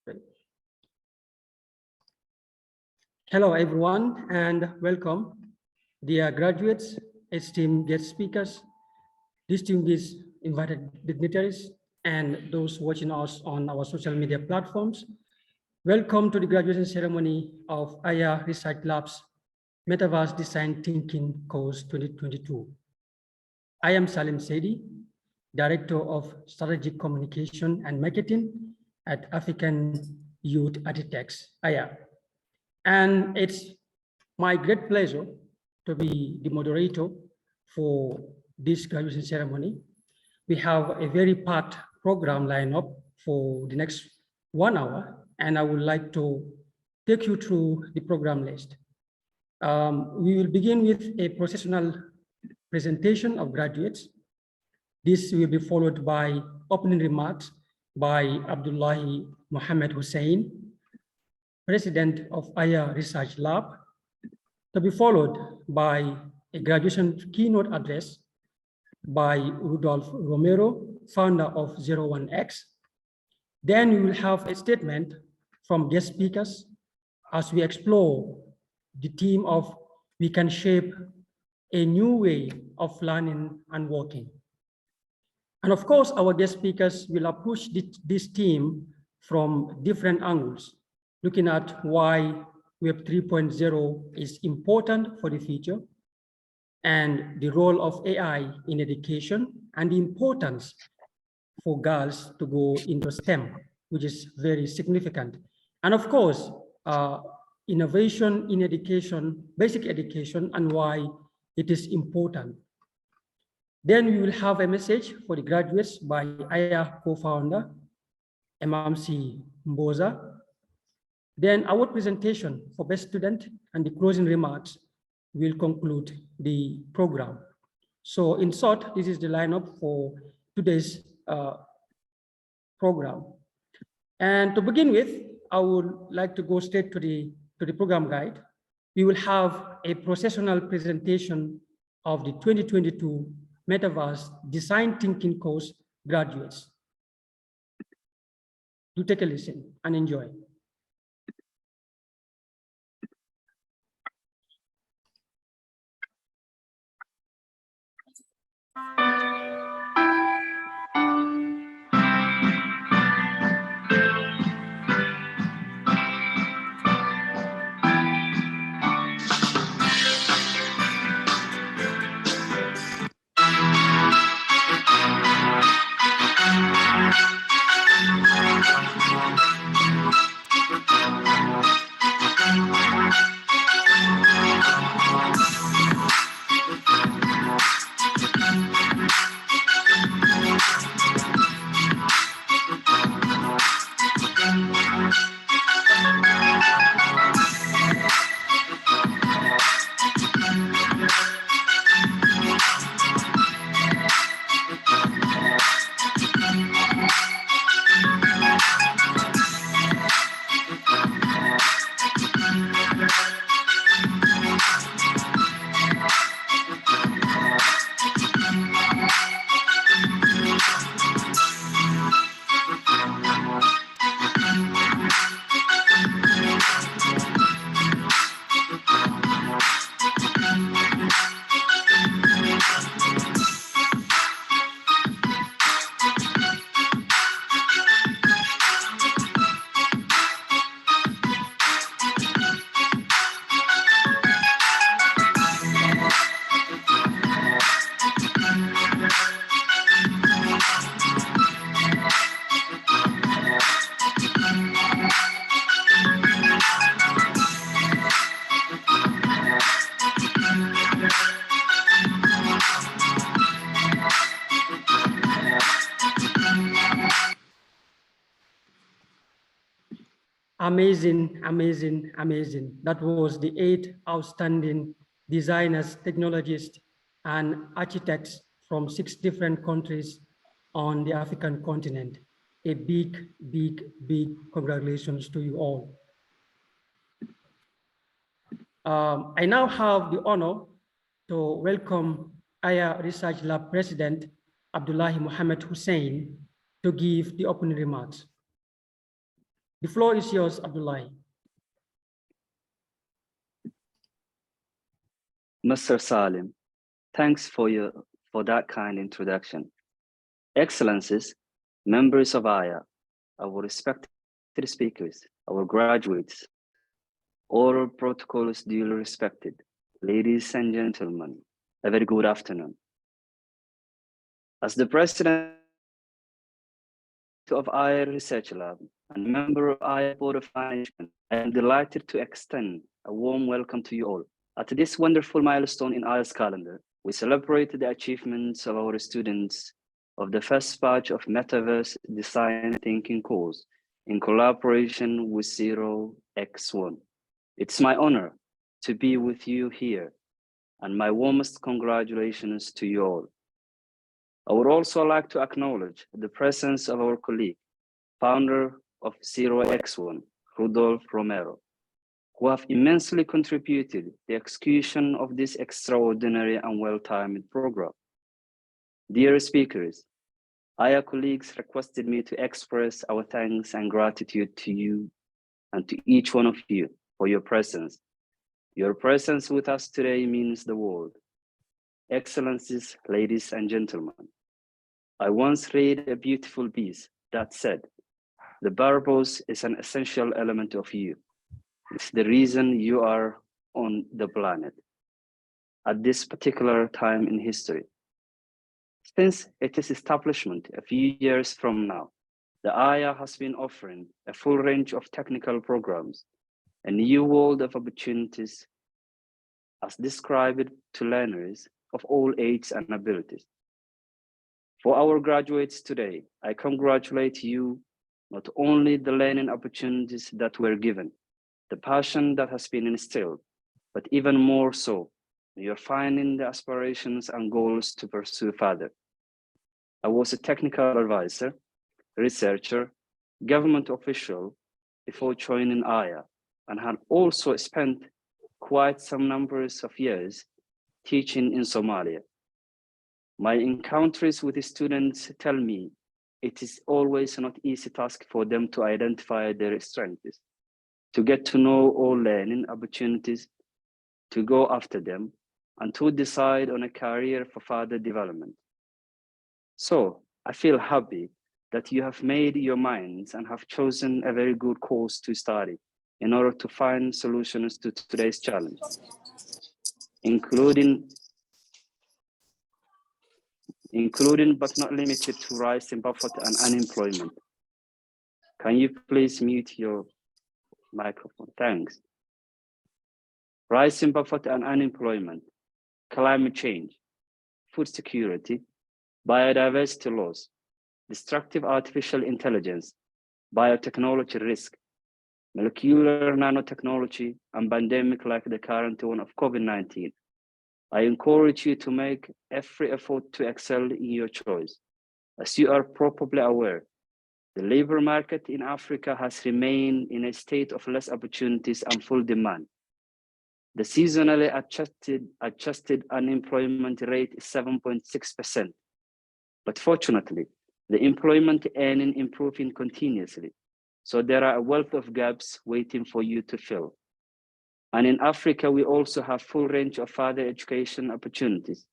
Great. Hello, everyone, and welcome. Dear graduates, esteemed guest speakers, distinguished invited dignitaries, and those watching us on our social media platforms. Welcome to the graduation ceremony of Aya Research Labs Metaverse Design Thinking Course 2022. I am Salim Sedi, Director of Strategic Communication and Marketing at African Youth Architects, Aya. And it's my great pleasure to be the moderator for this graduation ceremony. We have a very packed program lined up for the next 1 hour, and I would like to take you through the program list. We will begin with a processional presentation of graduates. This will be followed by opening remarks by Abdullahi Mohammed Hussein, President of Aya Research Lab, to be followed by a graduation keynote address by Rudolph Romero, founder of 01X. Then we will have a statement from guest speakers as we explore the theme of we can shape a new way of learning and working. And of course, our guest speakers will approach this theme from different angles, looking at why Web 3.0 is important for the future, and the role of AI in education, and the importance for girls to go into STEM, which is very significant. And of course, innovation in education, basic education, and why it is important. Then we will have a message for the graduates by Aya co-founder, MMC Mboza. Then our presentation for best student and the closing remarks will conclude the program. So in short, this is the lineup for today's program. And to begin with, I would like to go straight to the program guide. We will have a processional presentation of the 2022 Metaverse Design Thinking Course graduates. Do take a listen and enjoy. Amazing, amazing, amazing. That was the 8 outstanding designers, technologists, and architects from 6 different countries on the African continent. A big, big, big congratulations to you all. I now have the honor to welcome Aya Research Lab President Abdullahi Mohammed Hussein to give the opening remarks. The floor is yours, Abdullah. Mr. Salim, thanks for that kind introduction. Excellencies, members of AYA, our respected speakers, our graduates, oral protocols duly respected, ladies and gentlemen, a very good afternoon. As the president of AYA Research Lab and member of AYA Board of Management, I am delighted to extend a warm welcome to you all. At this wonderful milestone in AYA's calendar, we celebrate the achievements of our students of the first batch of Metaverse Design Thinking course in collaboration with 0x1. It's my honor to be with you here, and my warmest congratulations to you all. I would also like to acknowledge the presence of our colleague, founder of 0x1, Rudolf Romero, who have immensely contributed the execution of this extraordinary and well-timed program. Dear speakers, AYA colleagues requested me to express our thanks and gratitude to you and to each one of you for your presence. Your presence with us today means the world. Excellencies, ladies and gentlemen, I once read a beautiful piece that said, the purpose is an essential element of you. It's the reason you are on the planet at this particular time in history. Since its establishment a few years from now, the AYA has been offering a full range of technical programs, a new world of opportunities as described to learners of all ages and abilities. For our graduates today, I congratulate you, not only the learning opportunities that were given, the passion that has been instilled, but even more so, you're finding the aspirations and goals to pursue further. I was a technical advisor, researcher, government official before joining AYA, and had also spent quite some numbers of years teaching in Somalia. My encounters with the students tell me it is always not easy task for them to identify their strengths, to get to know all learning opportunities, to go after them, and to decide on a career for further development. So I feel happy that you have made your minds and have chosen a very good course to study in order to find solutions to today's challenge, including but not limited to rising poverty and unemployment. Can you please mute your microphone? Thanks. Rising poverty and unemployment, climate change, food security, biodiversity loss, destructive artificial intelligence, biotechnology risk, molecular nanotechnology, and pandemic like the current one of COVID-19. I encourage you to make every effort to excel in your choice. As you are probably aware, the labor market in Africa has remained in a state of less opportunities and full demand. The seasonally adjusted unemployment rate is 7.6%. But fortunately, the employment earning improving continuously. So there are a wealth of gaps waiting for you to fill. And in Africa, we also have full range of further education opportunities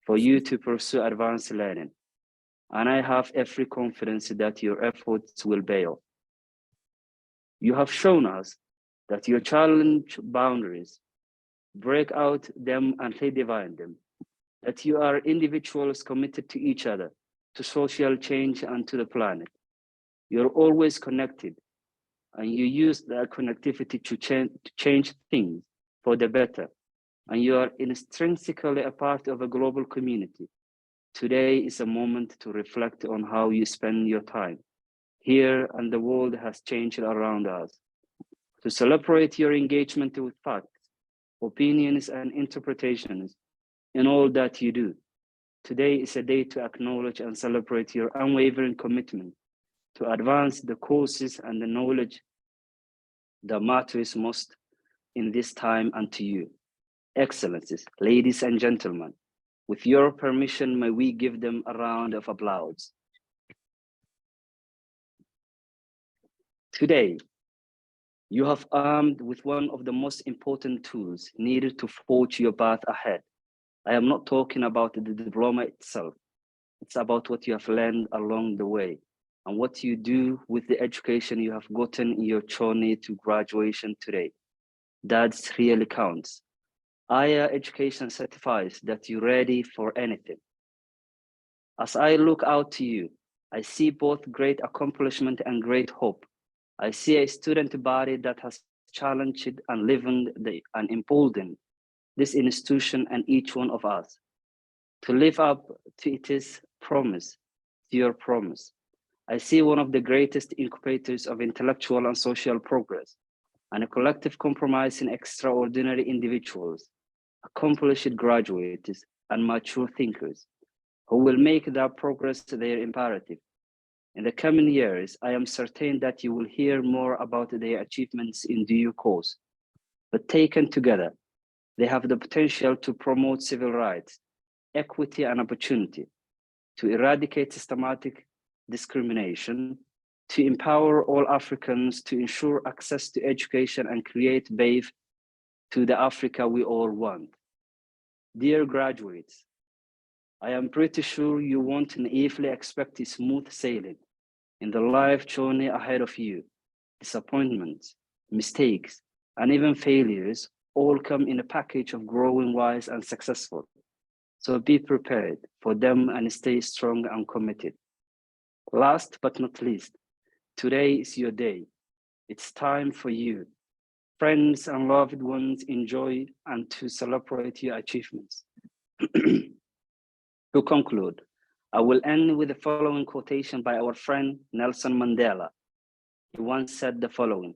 for you to pursue advanced learning. And I have every confidence that your efforts will pay off. You have shown us that you challenge boundaries, break out them and redefine them, that you are individuals committed to each other, to social change and to the planet. You're always connected, and you use that connectivity to change things for the better. And you are intrinsically a part of a global community. Today is a moment to reflect on how you spend your time. Here and the world has changed around us. To celebrate your engagement with facts, opinions, and interpretations in all that you do. Today is a day to acknowledge and celebrate your unwavering commitment to advance the causes and the knowledge that matters most in this time and to you. Excellencies, ladies and gentlemen, with your permission, may we give them a round of applause. Today, You have armed with one of the most important tools needed to forge your path ahead. I am not talking about the diploma itself. It's about what you have learned along the way and what you do with the education you have gotten in your journey to graduation today. That really counts. Higher education certifies that you're ready for anything. As I look out to you, I see both great accomplishment and great hope. I see a student body that has challenged and and emboldened this institution and each one of us to live up to its promise, to your promise. I see one of the greatest incubators of intellectual and social progress, and a collective compromising extraordinary individuals, accomplished graduates, and mature thinkers who will make that progress their imperative. In the coming years, I am certain that you will hear more about their achievements in due course. But taken together, they have the potential to promote civil rights, equity, and opportunity, to eradicate systematic discrimination, to empower all Africans, to ensure access to education and create wave to the Africa we all want. Dear graduates, I am pretty sure you won't naively expect a smooth sailing in the life journey ahead of you. Disappointments, mistakes, and even failures all come in a package of growing wise and successful. So be prepared for them and stay strong and committed. Last but not least, today is your day. It's time for you, friends and loved ones, enjoy and to celebrate your achievements. To conclude, I will end with the following quotation by our friend Nelson Mandela. He once said the following: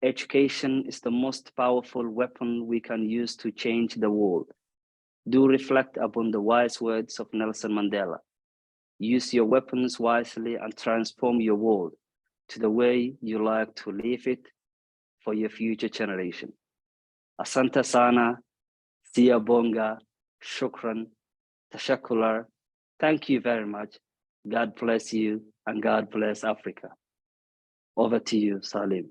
education is the most powerful weapon we can use to change the world. Do reflect upon the wise words of Nelson Mandela. Use your weapons wisely and transform your world to the way you like to live it for your future generation. Asante sana, siyabonga, shukran, tashakular. Thank you very much. God bless you and God bless Africa. Over to you, Salim.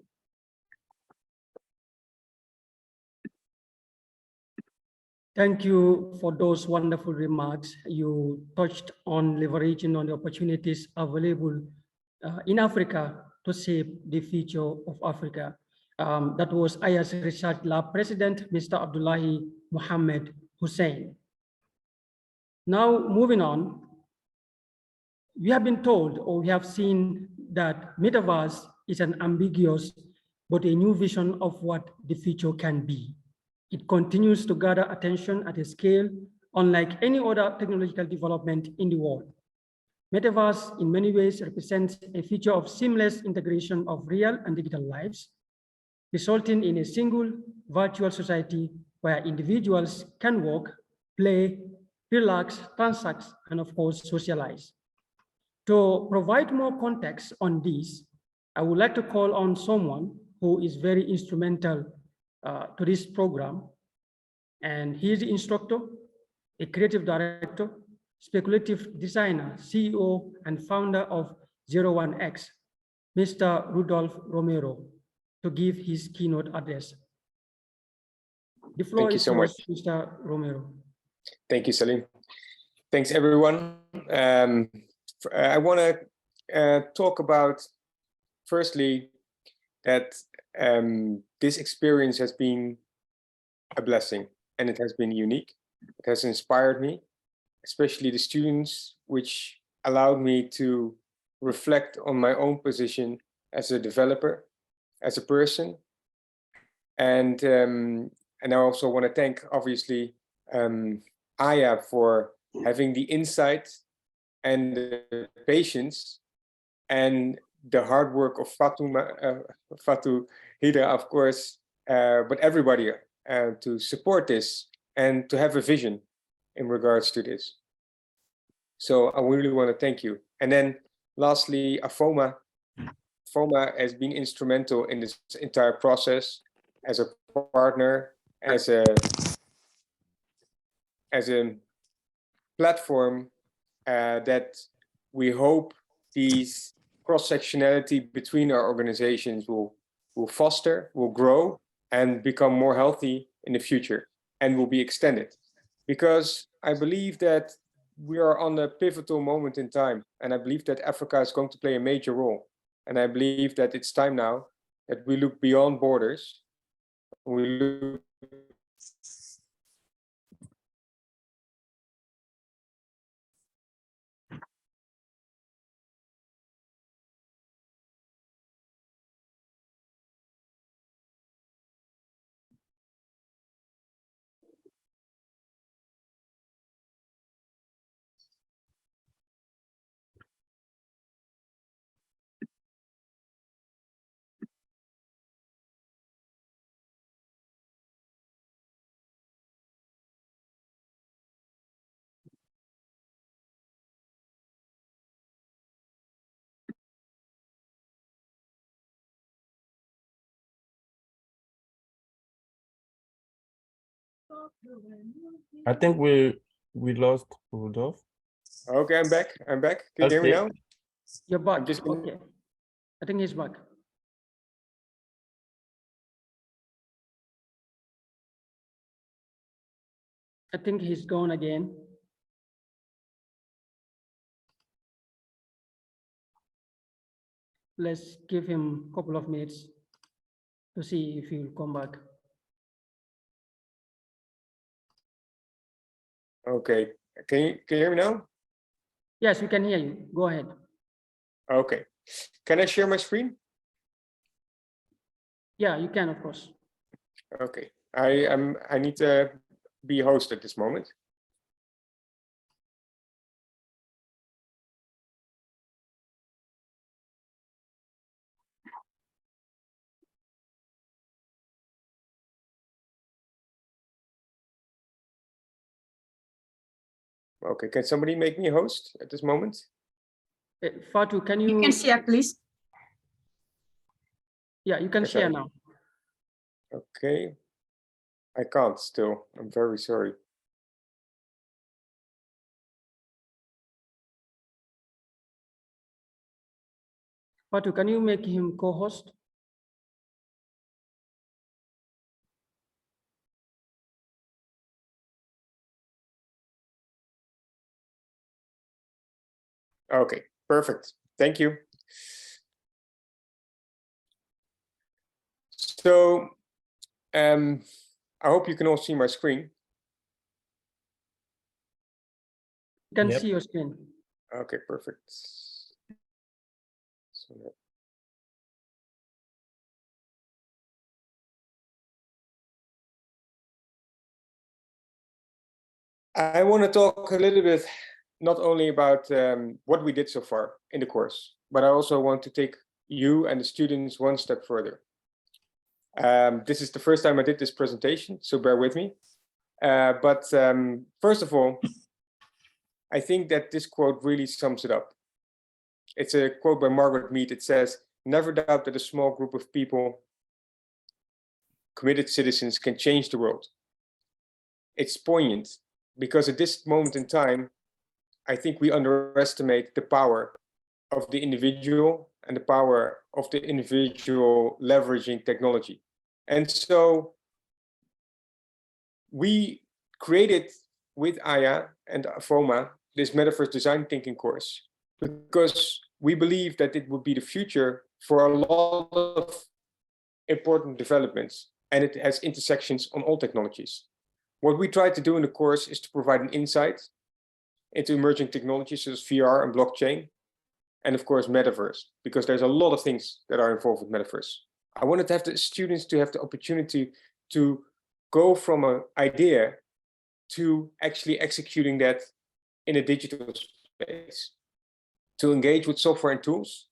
Thank you for those wonderful remarks. You touched on leveraging on the opportunities available in Africa to shape the future of Africa. That was IAS Research Lab President, Mr. Abdullahi Mohammed Hussein. Now, moving on, we have been told or we have seen that Metaverse is an ambiguous but a new vision of what the future can be. It continues to gather attention at a scale unlike any other technological development in the world. Metaverse in many ways represents a future of seamless integration of real and digital lives, resulting in a single virtual society where individuals can work, play, relax, transact, and of course, socialize. To provide more context on this, I would like to call on someone who is very instrumental to this program. And he is the instructor, a creative director, speculative designer, CEO, and founder of 01X, Mr. Rudolph Romero, to give his keynote address. The floor is yours, Mr. Romero. Thank you, Salim. Thanks, everyone. I want to talk about, firstly, that this experience has been a blessing and it has been unique. It has inspired me, especially the students, which allowed me to reflect on my own position as a developer, as a person. And I also want to thank, obviously, Aya for having the insight and the patience and the hard work of Fatou Hida, of course, but everybody to support this and to have a vision in regards to this. So I really want to thank you. And then lastly, Afoma. Afoma has been instrumental in this entire process as a partner, as a platform that we hope these cross-sectionality between our organizations will will foster, will grow, and become more healthy in the future, and will be extended. Because I believe that we are on a pivotal moment in time, and I believe that Africa is going to play a major role. And I believe that it's time now that we look beyond borders. We look I think we lost Rudolph. okay. I'm back. I'm back. Can you hear me Okay. now? You're back. just- Okay. I think he's back. I think he's gone again. Let's give him a couple of minutes to see if he'll come back. Okay. Can you hear me now? Yes, we can hear you. Go ahead. Okay. Can I share my screen? Yeah, you can, of course. Okay. I need to be host at this moment. Okay, can somebody make me a host at this moment? Fatu, can you? You can share, please. Yeah, you can Yes, share I- now. Okay. I can't still. I'm very sorry. Fatu, can you make him co-host? Okay, perfect. Thank you. So, I hope you can all see my screen. You can Yep. see your screen. Okay, perfect. So, I want to talk a little bit not only about what we did so far in the course, but I also want to take you and the students one step further. This is the first time I did this presentation, so bear with me. But first of all, I think that this quote really sums it up. It's a quote by Margaret Mead. It says, "Never doubt that a small group of people, committed citizens, can change the world." It's poignant because at this moment in time, I think we underestimate the power of the individual and the power of the individual leveraging technology. And so we created with Aya and FOMA this Metaverse design thinking course because we believe that it would be the future for a lot of important developments, and it has intersections on all technologies. What we try to do in the course is to provide an insight into emerging technologies such as VR and blockchain, and of course Metaverse, because there's a lot of things that are involved with Metaverse. I wanted to have the students to have the opportunity to go from an idea to actually executing that in a digital space, to engage with software and tools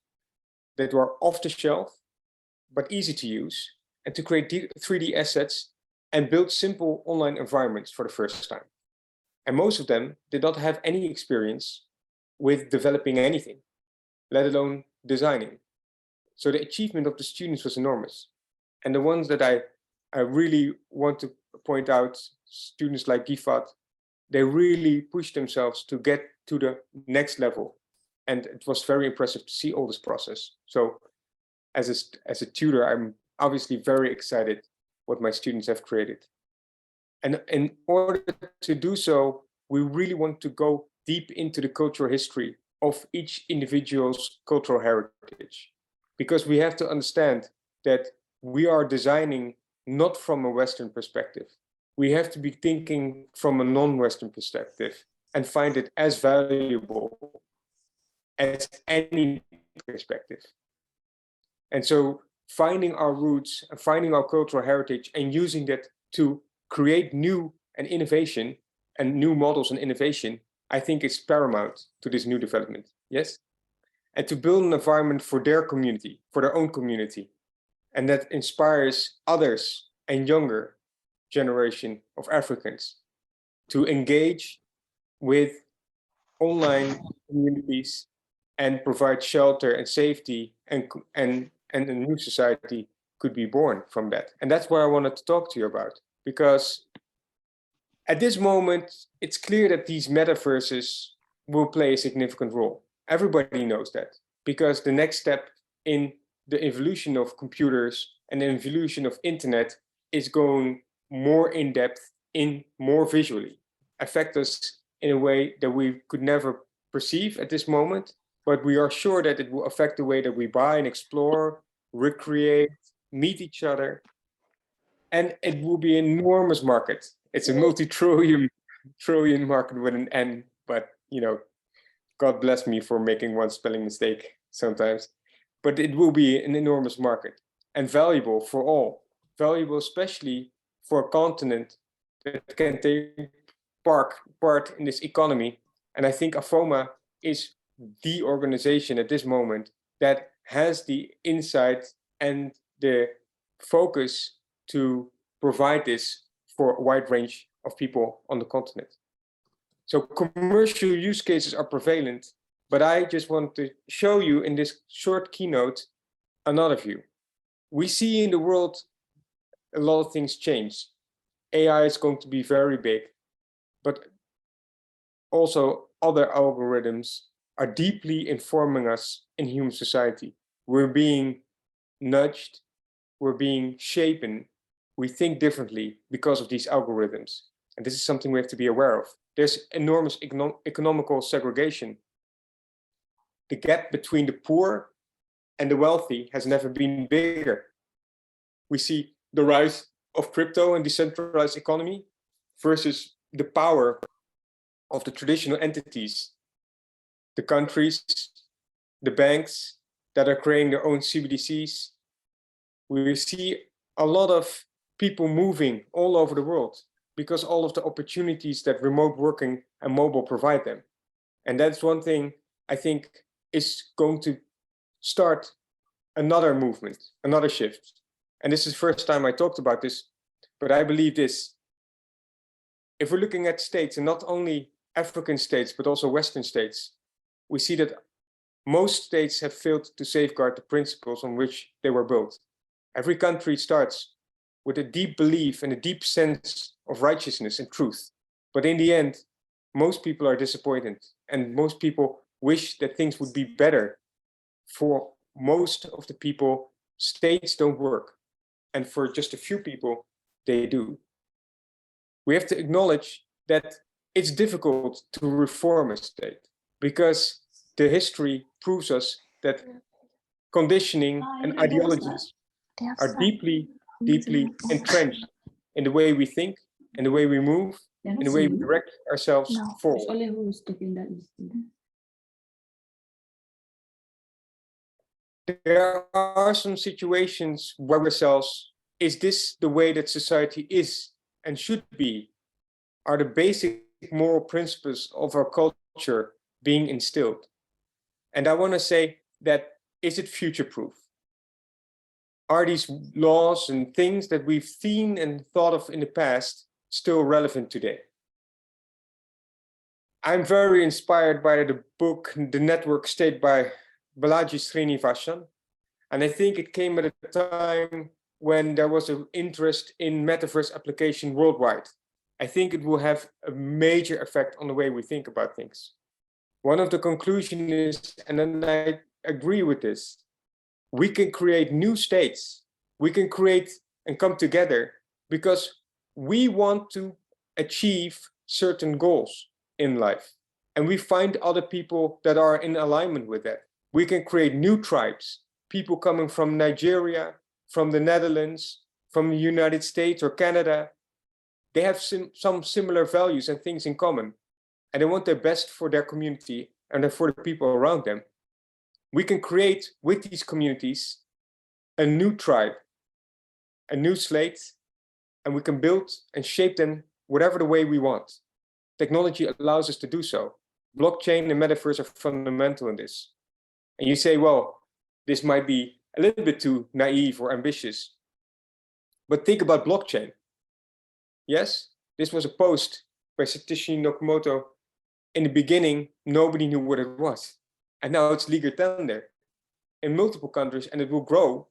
that are off the shelf, but easy to use, and to create 3D assets and build simple online environments for the first time. And most of them did not have any experience with developing anything, let alone designing. So the achievement of the students was enormous. And the ones that I really want to point out, students like Gifat, they really pushed themselves to get to the next level. And it was very impressive to see all this process. So as a tutor, I'm obviously very excited what my students have created. And in order to do so, we really want to go deep into the cultural history of each individual's cultural heritage, because we have to understand that we are designing not from a Western perspective. We have to be thinking from a non-Western perspective and find it as valuable as any perspective. And so finding our roots and finding our cultural heritage and using that to create new and innovation and new models and innovation, I think is paramount to this new development. Yes? And to build an environment for their community, for their own community, and that inspires others and younger generation of Africans to engage with online communities and provide shelter and safety, and a new society could be born from that. And that's what I wanted to talk to you about, because at this moment, it's clear that these metaverses will play a significant role. Everybody knows that, because the next step in the evolution of computers and the evolution of internet is going more in depth, in more visually, affect us in a way that we could never perceive at this moment, but we are sure that it will affect the way that we buy and explore, recreate, meet each other. And it will be an enormous market. It's a multi-trillion market with an N, but God bless me for making one spelling mistake sometimes. But it will be an enormous market and valuable for all. Valuable especially for a continent that can take part in this economy. And I think AFOMA is the organization at this moment that has the insight and the focus to provide this for a wide range of people on the continent. So commercial use cases are prevalent, but I just want to show you in this short keynote another view. We see in the world a lot of things change. AI is going to be very big, but also other algorithms are deeply informing us in human society. We're being nudged, we're being shapen, we think differently because of these algorithms. And this is something we have to be aware of. There's enormous economical segregation. The gap between the poor and the wealthy has never been bigger. We see the rise of crypto and decentralized economy versus the power of the traditional entities, the countries, the banks that are creating their own CBDCs. We see a lot of people moving all over the world because all of the opportunities that remote working and mobile provide them. And that's one thing I think is going to start another movement, another shift. And this is the first time I talked about this, but I believe this. If we're looking at states, and not only African states, but also Western states, we see that most states have failed to safeguard the principles on which they were built. Every country starts with a deep belief and a deep sense of righteousness and truth. But in the end, most people are disappointed, and most people wish that things would be better. For most of the people, states don't work. And for just a few people, they do. We have to acknowledge that it's difficult to reform a state because the history proves us that conditioning and ideologies are deeply entrenched in the way we think, in the way we move, in the way we direct ourselves forward. There are some situations where ourselves, is this the way that society is and should be? Are the basic moral principles of our culture being instilled? And I want to say that, is it future-proof? Are these laws and things that we've seen and thought of in the past still relevant today? I'm very inspired by the book, The Network State by Balaji Srinivasan. And I think it came at a time when there was an interest in metaverse application worldwide. I think it will have a major effect on the way we think about things. One of the conclusions is, and then I agree with this, we can create new states We can create and come together because we want to achieve certain goals in life. And we find other people that are in alignment with that. We can create new tribes, people coming from Nigeria, from the Netherlands, from the United States or Canada. They have some similar values and things in common, and they want their best for their community and for the people around them. We can create with these communities a new tribe, a new slate, and we can build and shape them whatever the way we want. Technology allows us to do so. Blockchain and Metaverse are fundamental in this. And you say, well, this might be a little bit too naive or ambitious, but think about blockchain. Yes, this was a post by Satoshi Nakamoto. In the beginning, nobody knew what it was. And now it's legal tender in multiple countries, and it will grow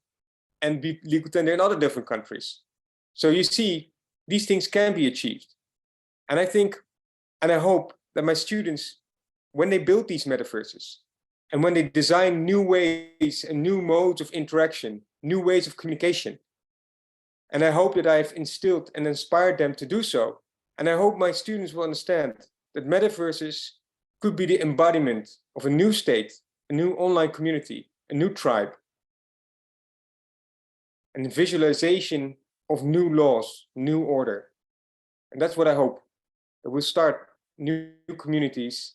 and be legal tender in other different countries. So you see, these things can be achieved. And I think, and I hope that my students, when they build these metaverses, and when they design new ways and new modes of interaction, new ways of communication, and I hope that I've instilled and inspired them to do so. And I hope my students will understand that metaverses could be the embodiment of a new state, a new online community, a new tribe, and the visualization of new laws, new order. And that's what I hope, that we'll start new communities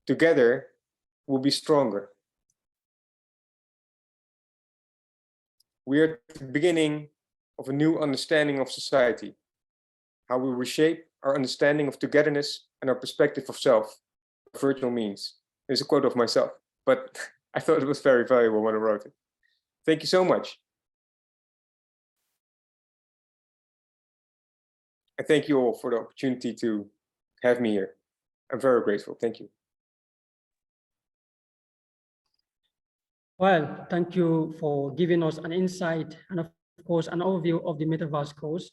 together, will be stronger. We are at the beginning of a new understanding of society, how we reshape our understanding of togetherness and our perspective of self, virtual means. There's a quote of myself, but I thought it was very valuable when I wrote it. Thank you so much. And thank you all for the opportunity to have me here. I'm very grateful. Thank you. Well, thank you for giving us an insight and of course an overview of the Metaverse course,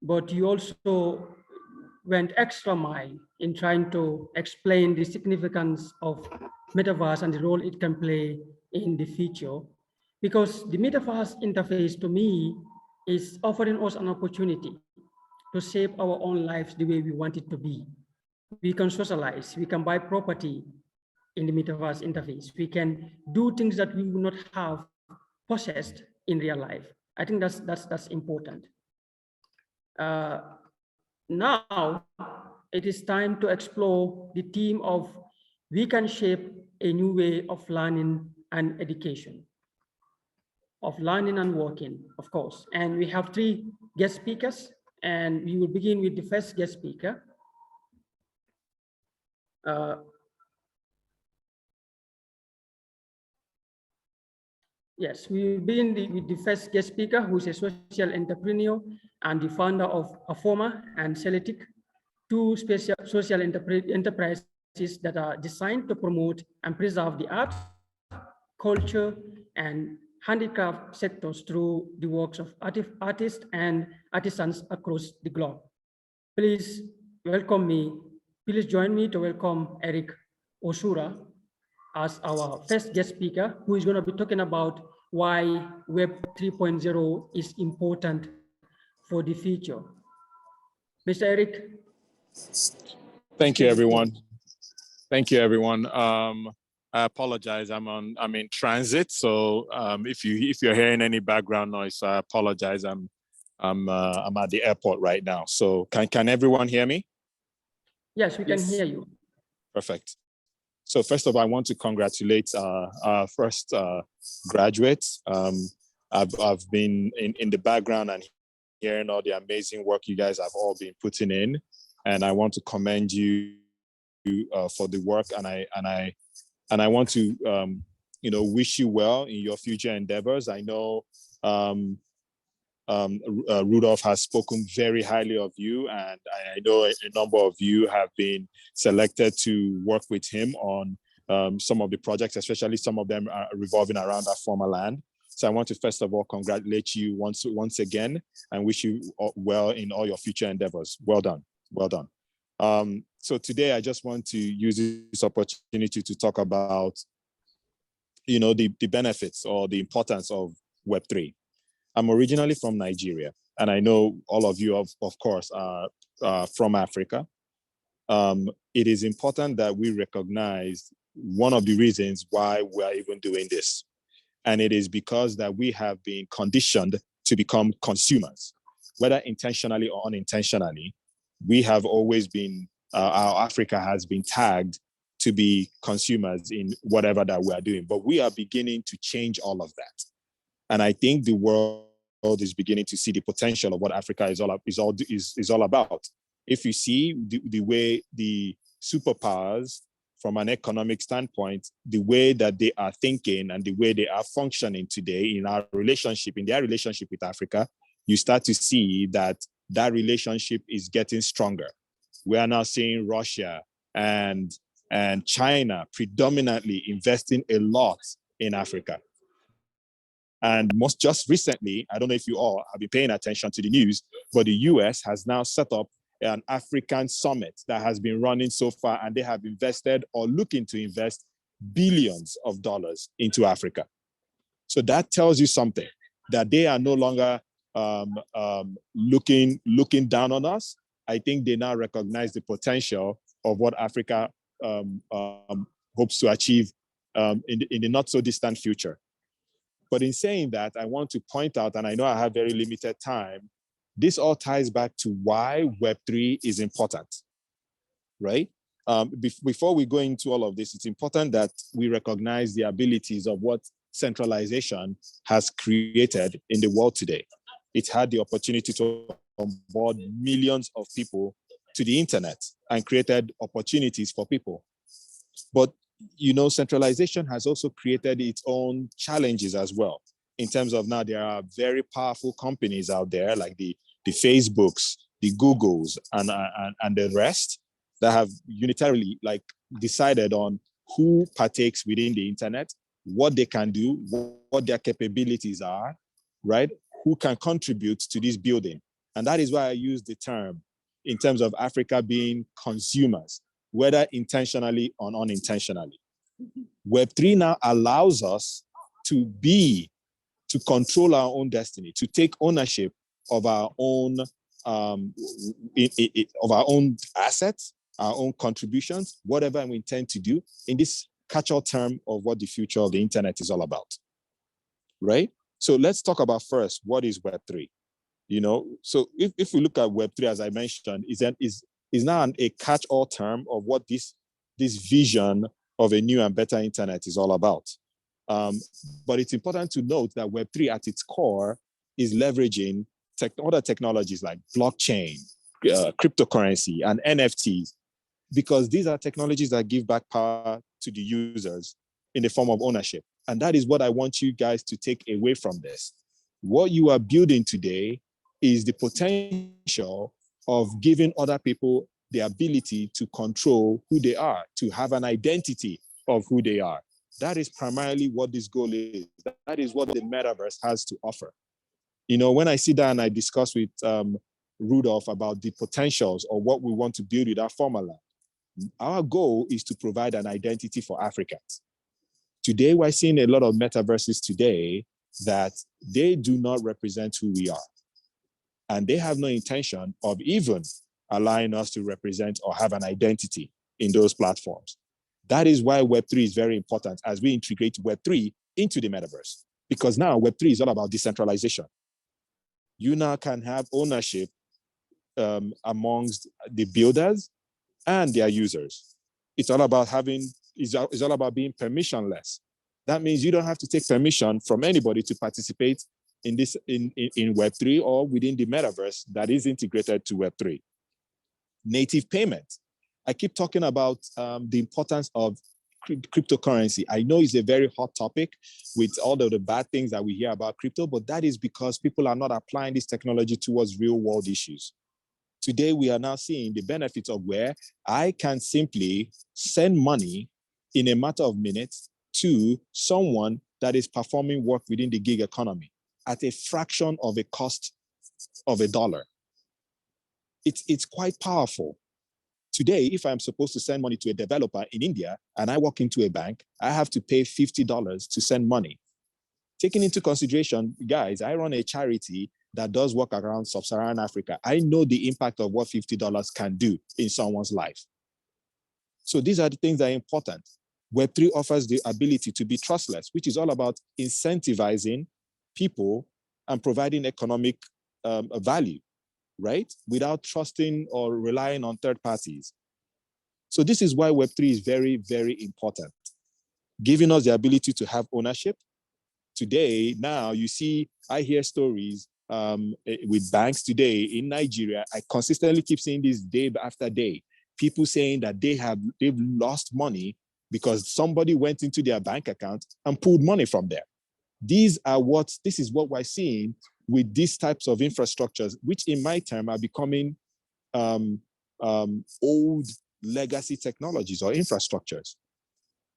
but you also went extra mile in trying to explain the significance of Metaverse and the role it can play in the future. Because the Metaverse interface to me is offering us an opportunity to shape our own lives the way we want it to be. We can socialize, we can buy property in the Metaverse interface. We can do things that we would not have possessed in real life. I think that's important. Now, it is time to explore the theme of we can shape a new way of learning and education, of learning and working, of course. And we have 3 guest speakers, and we will begin with the first guest speaker. Yes, we will begin with the first guest speaker, who is a social entrepreneur and the founder of Afoma and Celetic, 2 special social enterprises that are designed to promote and preserve the art, culture, and handicraft sectors through the works of artists and artisans across the globe. Please join me to welcome Eric Osura as our first guest speaker, who is going to be talking about why Web 3.0 is important for the future. Mr. Eric. Thank you, everyone. Thank you, everyone. I apologize. I'm in transit, so if you're hearing any background noise, I apologize. I'm at the airport right now. So can everyone hear me? Yes, we can hear you. Perfect. So first of all, I want to congratulate our first graduates. I've been in the background and hearing all the amazing work you guys have all been putting in, and I want to commend you for the work, and I want to wish you well in your future endeavors. I know Rudolph has spoken very highly of you, and I know a number of you have been selected to work with him on some of the projects, especially some of them are revolving around our former land. So I want to first of all congratulate you once again and wish you well in all your future endeavors. Well done, well done. So today I just want to use this opportunity to talk about, the benefits or the importance of Web3. I'm originally from Nigeria, and I know all of you, of course, are from Africa. It is important that we recognize one of the reasons why we are even doing this. And it is because that we have been conditioned to become consumers, whether intentionally or unintentionally. We have always been, our Africa has been tagged to be consumers in whatever that we are doing. But we are beginning to change all of that. And I think the world is beginning to see the potential of what Africa is all about. If you see the way the superpowers, from an economic standpoint, the way that they are thinking and the way they are functioning today in their relationship with Africa, you start to see that that relationship is getting stronger. We are now seeing Russia and China predominantly investing a lot in Africa. And just recently, I don't know if you all have been paying attention to the news, but the US has now set up an African summit that has been running so far, and they have invested or looking to invest billions of dollars into Africa. So that tells you something, that they are no longer looking down on us. I think they now recognize the potential of what Africa hopes to achieve in the not so distant future. But in saying that, I want to point out, and I know I have very limited time, this all ties back to why Web3 is important, right? Before we go into all of this, it's important that we recognize the abilities of what centralization has created in the world today. It's had the opportunity to onboard millions of people to the internet and created opportunities for people. But centralization has also created its own challenges as well. In terms of now, there are very powerful companies out there like the Facebooks, the Googles, and the rest that have unitarily decided on who partakes within the internet, what they can do, what their capabilities are, right? Who can contribute to this building. And that is why I use the term in terms of Africa being consumers, whether intentionally or unintentionally. Web3 now allows us to control our own destiny, to take ownership of our own assets, our own contributions, whatever we intend to do in this catch-all term of what the future of the internet is all about, right? So let's talk about first, what is Web3? So if we look at Web3, as I mentioned, is now a catch-all term of what this vision of a new and better internet is all about. But it's important to note that Web3 at its core is leveraging other technologies like blockchain, cryptocurrency, and NFTs, because these are technologies that give back power to the users in the form of ownership. And that is what I want you guys to take away from this. What you are building today is the potential of giving other people the ability to control who they are, to have an identity of who they are. That is primarily what this goal is. That is what the metaverse has to offer. When I sit down and I discuss with Rudolph about the potentials or what we want to build with our formula, our goal is to provide an identity for Africans. Today, we're seeing a lot of metaverses today that they do not represent who we are. And they have no intention of even allowing us to represent or have an identity in those platforms. That is why Web3 is very important as we integrate Web3 into the metaverse, because now Web3 is all about decentralization. You now can have ownership amongst the builders and their users. It's all about it's all about being permissionless. That means you don't have to take permission from anybody to participate in this in Web3 or within the metaverse that is integrated to Web3. Native payment. I keep talking about the importance of cryptocurrency. I know it's a very hot topic with all of the bad things that we hear about crypto, but that is because people are not applying this technology towards real world issues. Today, we are now seeing the benefits of where I can simply send money in a matter of minutes to someone that is performing work within the gig economy at a fraction of a cost of $1. It's quite powerful. Today, if I'm supposed to send money to a developer in India and I walk into a bank, I have to pay $50 to send money. Taking into consideration, guys, I run a charity that does work around sub-Saharan Africa. I know the impact of what $50 can do in someone's life. So these are the things that are important. Web3 offers the ability to be trustless, which is all about incentivizing people and providing economic value, right? Without trusting or relying on third parties. So this is why Web3 is very, very important, giving us the ability to have ownership. Today, now you see, I hear stories with banks today in Nigeria. I consistently keep seeing this day after day. People saying that they've lost money because somebody went into their bank account and pulled money from there. This is what we're seeing with these types of infrastructures, which in my term are becoming old legacy technologies or infrastructures.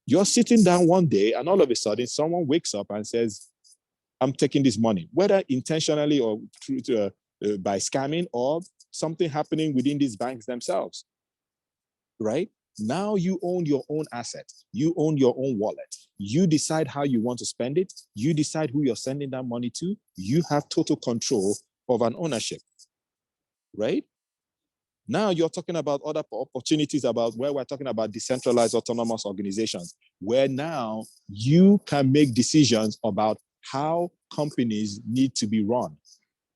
You're sitting down one day and all of a sudden someone wakes up and says, I'm taking this money, whether intentionally or by scamming or something happening within these banks themselves, right? Now you own your own asset. You own your own wallet. You decide how you want to spend it. You decide who you're sending that money to. You have total control of an ownership, right? Now you're talking about other opportunities about where we're talking about decentralized autonomous organizations, where now you can make decisions about how companies need to be run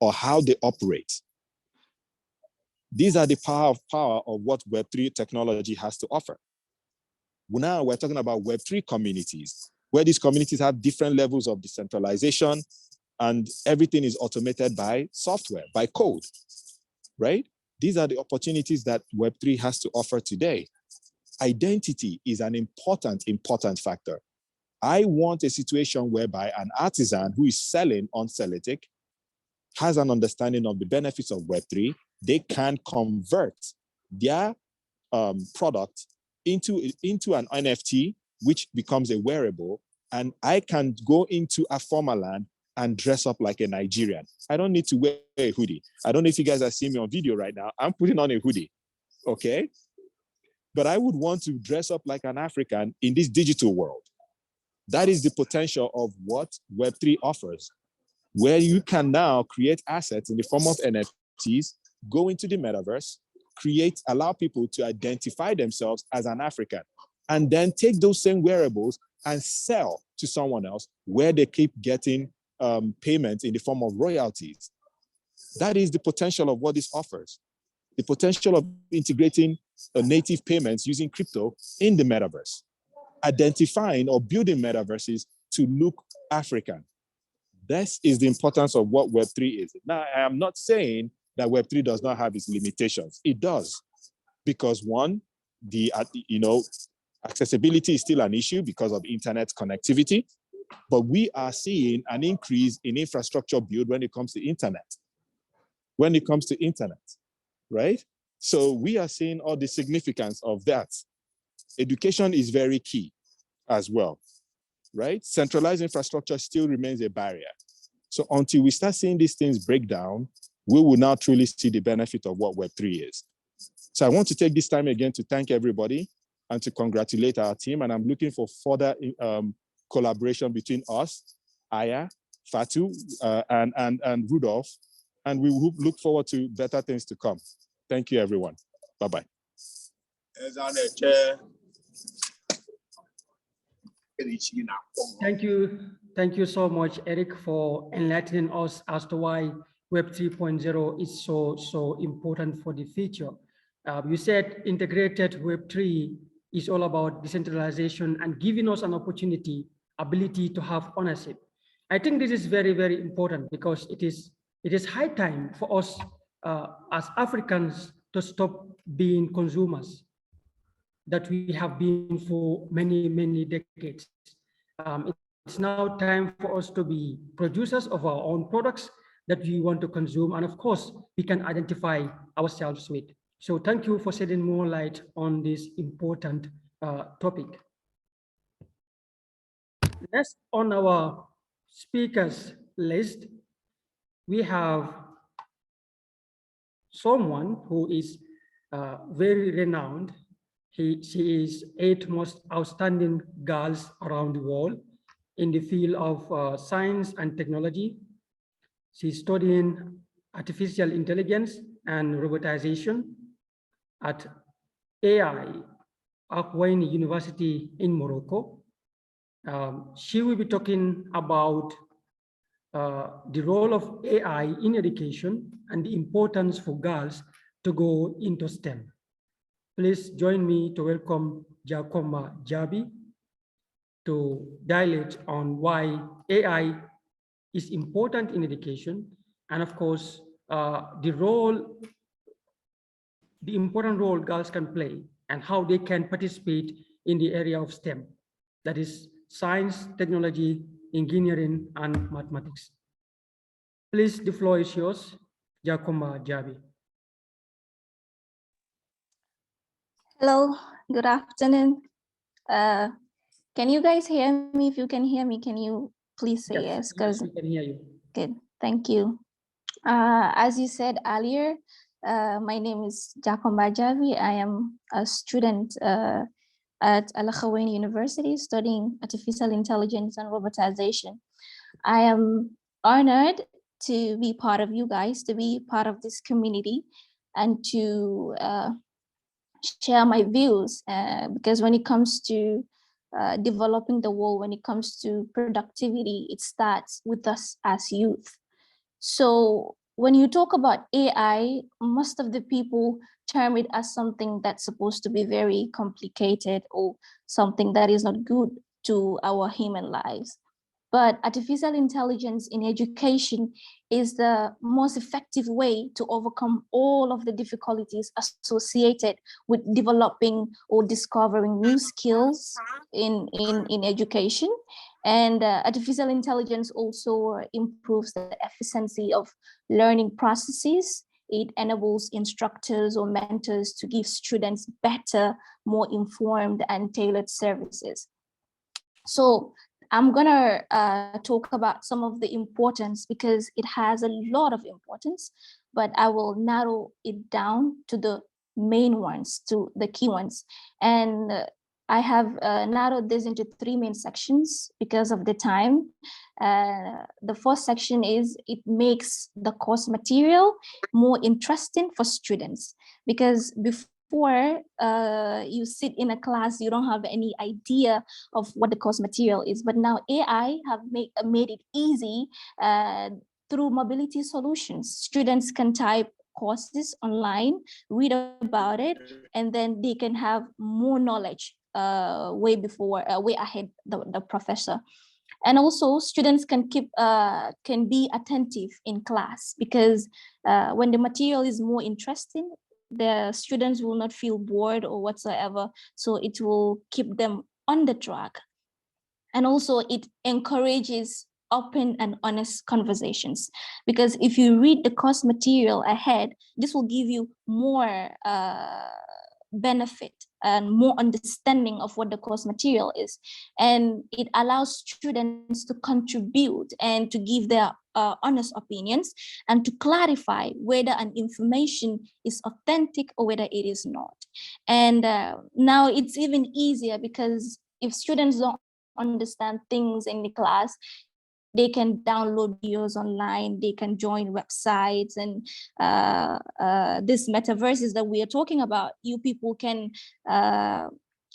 or how they operate. These are the power of what Web3 technology has to offer. Now we're talking about Web3 communities, where these communities have different levels of decentralization and everything is automated by software, by code, right? These are the opportunities that Web3 has to offer today. Identity is an important factor. I want a situation whereby an artisan who is selling on Celletic has an understanding of the benefits of Web3. They can convert their product into an NFT, which becomes a wearable, and I can go into a former land and dress up like a Nigerian. I don't need to wear a hoodie. I don't know if you guys are seeing me on video right now. I'm putting on a hoodie, okay? But I would want to dress up like an African in this digital world. That is the potential of what Web3 offers, where you can now create assets in the form of NFTs, go into the metaverse, allow people to identify themselves as an African, and then take those same wearables and sell to someone else where they keep getting payment in the form of royalties. That is the potential of what this offers. The potential of integrating native payments using crypto in the metaverse, identifying or building metaverses to look African. This is the importance of what Web3 is. Now, I am not saying that Web3 does not have its limitations. It does, because one, accessibility is still an issue because of internet connectivity, but we are seeing an increase in infrastructure build when it comes to internet. Right? So we are seeing all the significance of that. Education is very key as well, right? Centralized infrastructure still remains a barrier. So until we start seeing these things break down, we will now truly see the benefit of what Web3 is. So I want to take this time again to thank everybody and to congratulate our team. And I'm looking for further collaboration between us, Aya, Fatu, and Rudolph. And we will look forward to better things to come. Thank you, everyone. Bye-bye. Thank you so much, Eric, for enlightening us as to why Web 3.0 is so important for the future. You said integrated Web 3 is all about decentralization and giving us an ability to have ownership. I think this is very, very important because it is high time for us as Africans to stop being consumers that we have been for many, many decades. It's now time for us to be producers of our own products that we want to consume, and of course, we can identify ourselves with. So thank you for shedding more light on this important topic. Next on our speakers list, we have someone who is very renowned. She is 8th most outstanding girls around the world in the field of science and technology. She's studying artificial intelligence and robotization at AI Akwain University in Morocco. She will be talking about the role of AI in education and the importance for girls to go into STEM. Please join me to welcome Giacomo Jabi to dilate on why AI is important in education, and of course, the important role girls can play and how they can participate in the area of STEM, that is science, technology, engineering, and mathematics. Please, the floor is yours, Giacomo Jabi. Hello, good afternoon. Can you guys hear me? If you can hear me, can you please say yes? Because we can hear you. Good, thank you. As you said earlier, my name is Giacomo Javi. I am a student at Al Akhawain University studying artificial intelligence and robotization. I am honored to be part of you guys, to be part of this community, and to share my views, because when it comes to developing the world, when it comes to productivity, it starts with us as youth. So when you talk about AI, most of the people term it as something that's supposed to be very complicated or something that is not good to our human lives. But artificial intelligence in education is the most effective way to overcome all of the difficulties associated with developing or discovering new skills in education. And artificial intelligence also improves the efficiency of learning processes. It enables instructors or mentors to give students better, more informed and tailored services. So I'm gonna talk about some of the importance because it has a lot of importance, but I will narrow it down to the main ones, to the key ones. And I have narrowed this into three main sections because of the time. The first section is it makes the course material more interesting for students, because before you sit in a class, you don't have any idea of what the course material is, but now AI have made it easy through mobility solutions. Students can type courses online, read about it, and then they can have more knowledge way ahead the professor. And also students can be attentive in class, because when the material is more interesting, the students will not feel bored or whatsoever, so it will keep them on the track. And also it encourages open and honest conversations, because if you read the course material ahead, this will give you more benefit and more understanding of what the course material is, and it allows students to contribute and to give their honest opinions and to clarify whether an information is authentic or whether it is not. And now it's even easier, because if students don't understand things in the class, they can download videos online, they can join websites, and this metaverses that we are talking about, you people can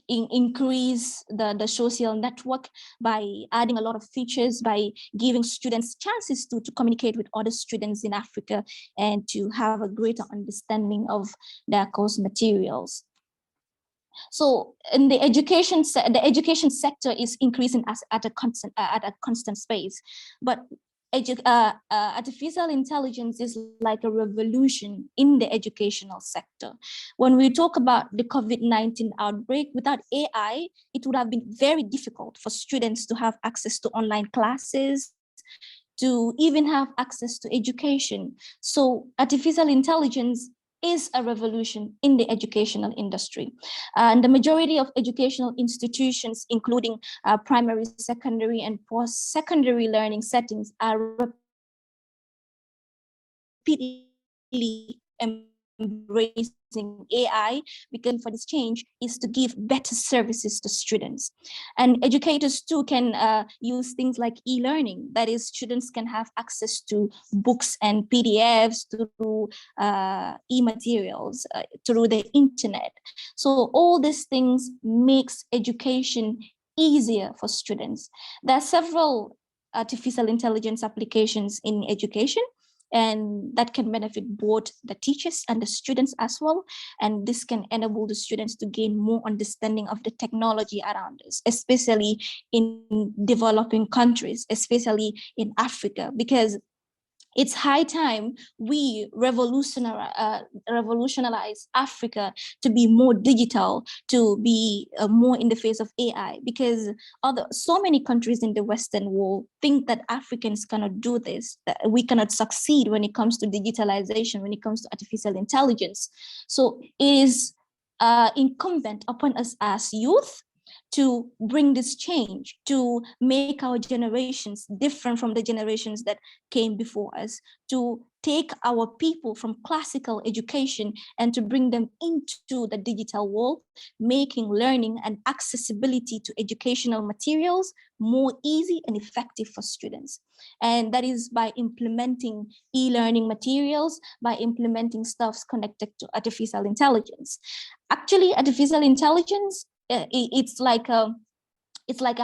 increase the social network by adding a lot of features, by giving students chances to communicate with other students in Africa and to have a greater understanding of their course materials. So in the education sector is increasing at a constant pace, but artificial intelligence is like a revolution in the educational sector. When we talk about the COVID-19 outbreak, without AI, it would have been very difficult for students to have access to online classes, to even have access to education. So artificial intelligence is a revolution in the educational industry. And the majority of educational institutions, including primary, secondary, and post-secondary learning settings, are rapidly embracing embracing AI, because for this change is to give better services to students. And educators too can use things like e-learning. That is, students can have access to books and PDFs through e-materials, through the internet. So all these things makes education easier for students. There are several artificial intelligence applications in education, and that can benefit both the teachers and the students as well. And this can enable the students to gain more understanding of the technology around us, especially in developing countries, especially in Africa, because it's high time we revolutionize Africa to be more digital, to be more in the face of AI, because so many countries in the Western world think that Africans cannot do this, that we cannot succeed when it comes to digitalization, when it comes to artificial intelligence. So it is incumbent upon us as youth to bring this change, to make our generations different from the generations that came before us, to take our people from classical education and to bring them into the digital world, making learning and accessibility to educational materials more easy and effective for students. And that is by implementing e-learning materials, by implementing stuff connected to artificial intelligence. Actually, artificial intelligence, it's like a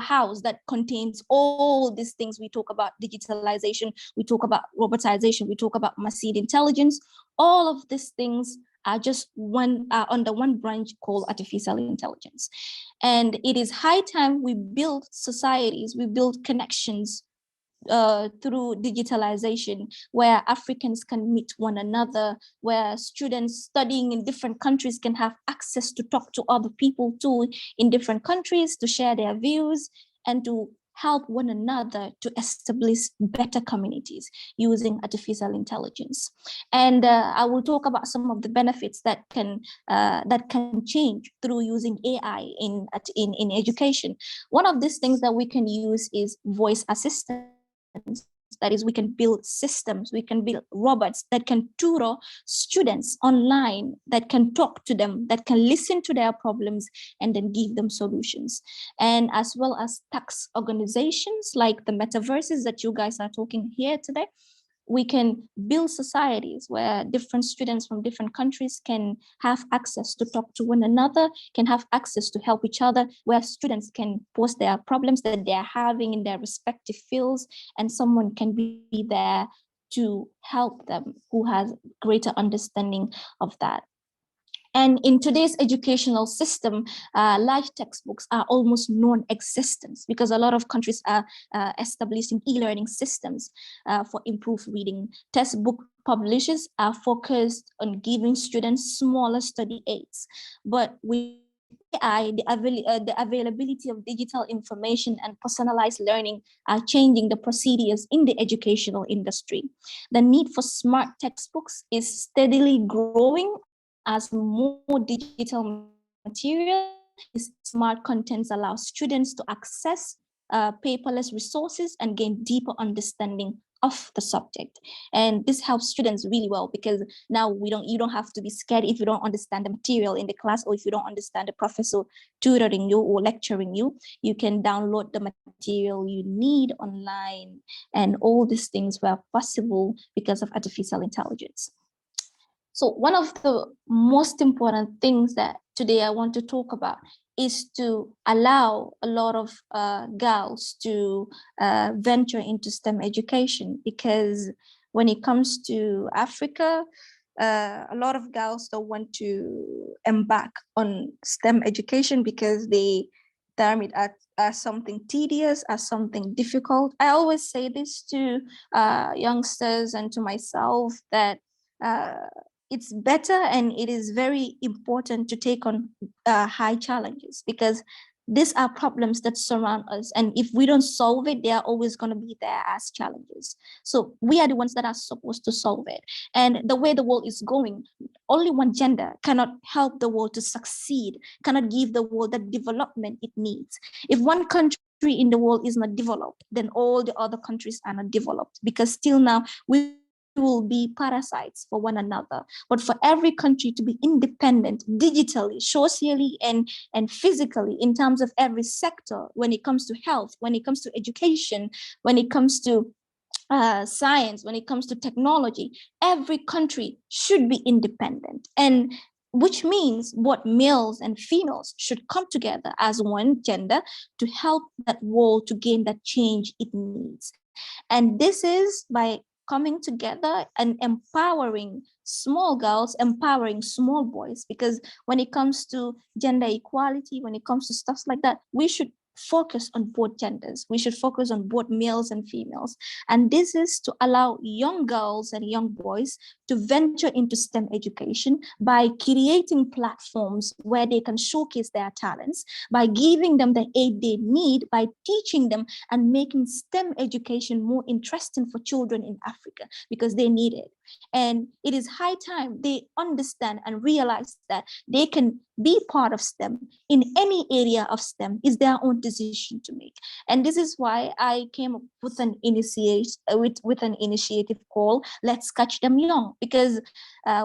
house that contains all these things. We talk about digitalization, we talk about robotization, we talk about machine intelligence. All of these things are just under one branch called artificial intelligence. And it is high time we build societies, we build connections through digitalization, where Africans can meet one another, where students studying in different countries can have access to talk to other people too in different countries, to share their views and to help one another to establish better communities using artificial intelligence. And I will talk about some of the benefits that can change through using AI in education. One of these things that we can use is voice assistance. That is, we can build systems, we can build robots that can tutor students online, that can talk to them, that can listen to their problems and then give them solutions. And as well as tax organizations like the metaverses that you guys are talking here today, we can build societies where different students from different countries can have access to talk to one another, can have access to help each other, where students can post their problems that they're having in their respective fields, and someone can be there to help them who has greater understanding of that. And in today's educational system, large textbooks are almost non-existent because a lot of countries are establishing e-learning systems for improved reading. Textbook publishers are focused on giving students smaller study aids. But with AI, the availability of digital information and personalized learning are changing the procedures in the educational industry. The need for smart textbooks is steadily growing as more digital material. Smart contents allow students to access paperless resources and gain deeper understanding of the subject. And this helps students really well, because now you don't have to be scared if you don't understand the material in the class, or if you don't understand the professor tutoring you or lecturing you. You can download the material you need online, and all these things were possible because of artificial intelligence. So one of the most important things that today I want to talk about is to allow a lot of girls to venture into STEM education, because when it comes to Africa, a lot of girls don't want to embark on STEM education because they term it as something tedious, as something difficult. I always say this to youngsters and to myself, that it's better and it is very important to take on high challenges, because these are problems that surround us, and if we don't solve it, they are always going to be there as challenges. So we are the ones that are supposed to solve it. And the way the world is going, only one gender cannot help the world to succeed, cannot give the world the development it needs. If one country in the world is not developed, then all the other countries are not developed, because still now we will be parasites for one another, but for every country to be independent digitally, socially, and physically in terms of every sector, when it comes to health, when it comes to education, when it comes to science, when it comes to technology, every country should be independent. And which means both males and females should come together as one gender to help that world to gain that change it needs. And this is by coming together and empowering small girls, empowering small boys, because when it comes to gender equality, when it comes to stuff like that, we should focus on both genders. We should focus on both males and females. And this is to allow young girls and young boys to venture into STEM education by creating platforms where they can showcase their talents, by giving them the aid they need, by teaching them and making STEM education more interesting for children in Africa, because they need it. And it is high time they understand and realize that they can be part of STEM in any area of STEM. Is their own decision to make. And this is why I came up with an initiative called Let's Catch Them Young, because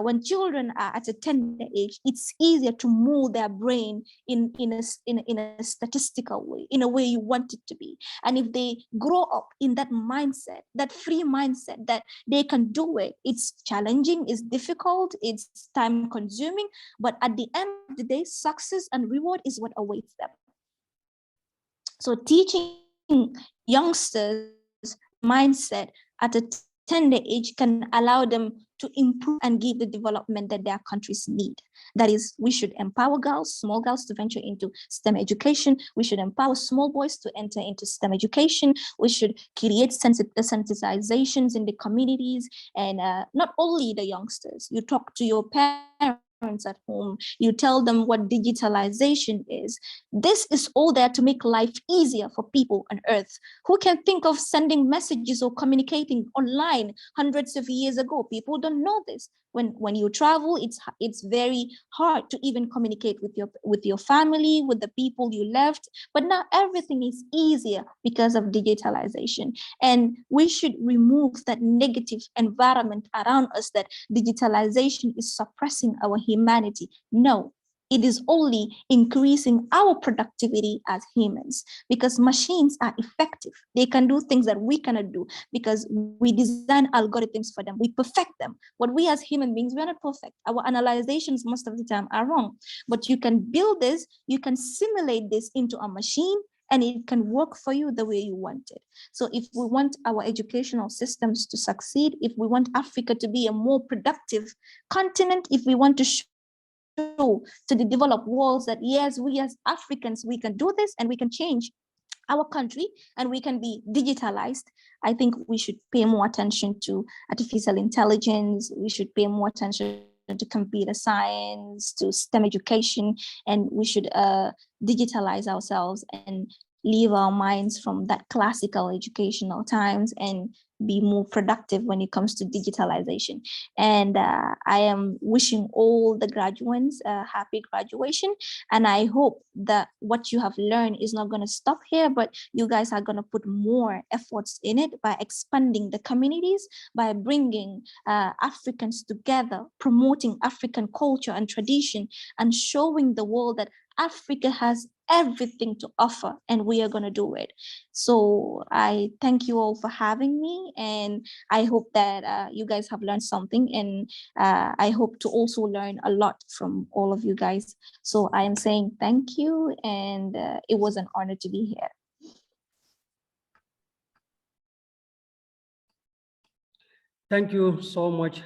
when children are at a tender age, it's easier to mold their brain in a statistical way, in a way you want it to be. And if they grow up in that mindset, that free mindset that they can do it, it's challenging, it's difficult, it's time consuming, but at the end of the day, success and reward is what awaits them. So teaching youngsters mindset at a tender age can allow them to improve and give the development that their countries need. That is, we should empower girls, small girls, to venture into STEM education. We should empower small boys to enter into STEM education. We should create sensitizations in the communities, and not only the youngsters. You talk to your parents at home, you tell them what digitalization is. This is all there to make life easier for people on earth. Who can think of sending messages or communicating online hundreds of years ago? People don't know this. When you travel, it's very hard to even communicate with your family, with the people you left. But now everything is easier because of digitalization. And we should remove that negative environment around us that digitalization is suppressing our humanity. No, it is only increasing our productivity as humans, because machines are effective. They can do things that we cannot do because we design algorithms for them. We perfect them. But we as human beings, we're not perfect. Our analyzations most of the time are wrong. But you can build this, you can simulate this into a machine, and it can work for you the way you want it. So if we want our educational systems to succeed, if we want Africa to be a more productive continent, if we want to show to the developed world that yes, we as Africans, we can do this and we can change our country and we can be digitalized, I think we should pay more attention to artificial intelligence. We should pay more attention to computer science, to STEM education, and we should digitalize ourselves and leave our minds from that classical educational times and be more productive when it comes to digitalization. And I am wishing all the graduates a happy graduation. And I hope that what you have learned is not going to stop here, but you guys are going to put more efforts in it by expanding the communities, by bringing Africans together, promoting African culture and tradition, and showing the world that Africa has everything to offer and we are going to do it. So I thank you all for having me, and I hope that you guys have learned something, and I hope to also learn a lot from all of you guys. So I am saying thank you, and it was an honor to be here. Thank you so much,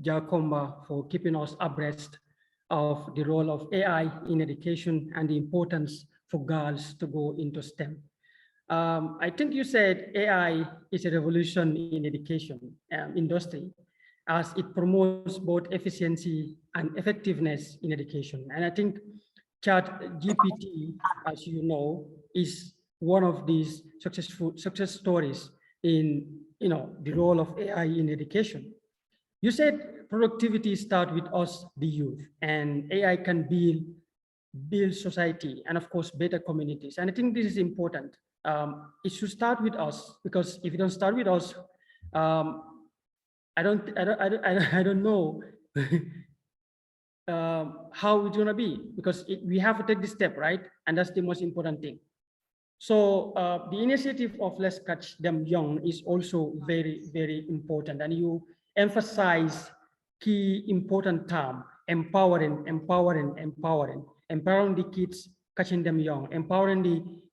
Jakomba, for keeping us abreast of the role of AI in education and the importance for girls to go into STEM. I think you said AI is a revolution in education industry, as it promotes both efficiency and effectiveness in education. And I think Chat GPT, as you know, is one of these success stories in the role of AI in education. You said productivity starts with us, the youth, and AI can build society and of course better communities. And I think this is important. It should start with us, because if you don't start with us, I don't know how it's gonna be, because we have to take this step, right? And that's the most important thing. So the initiative of Let's Catch Them Young is also very, very important. And you emphasize key important term: empowering, empowering, empowering, empowering the kids, catching them young, empowering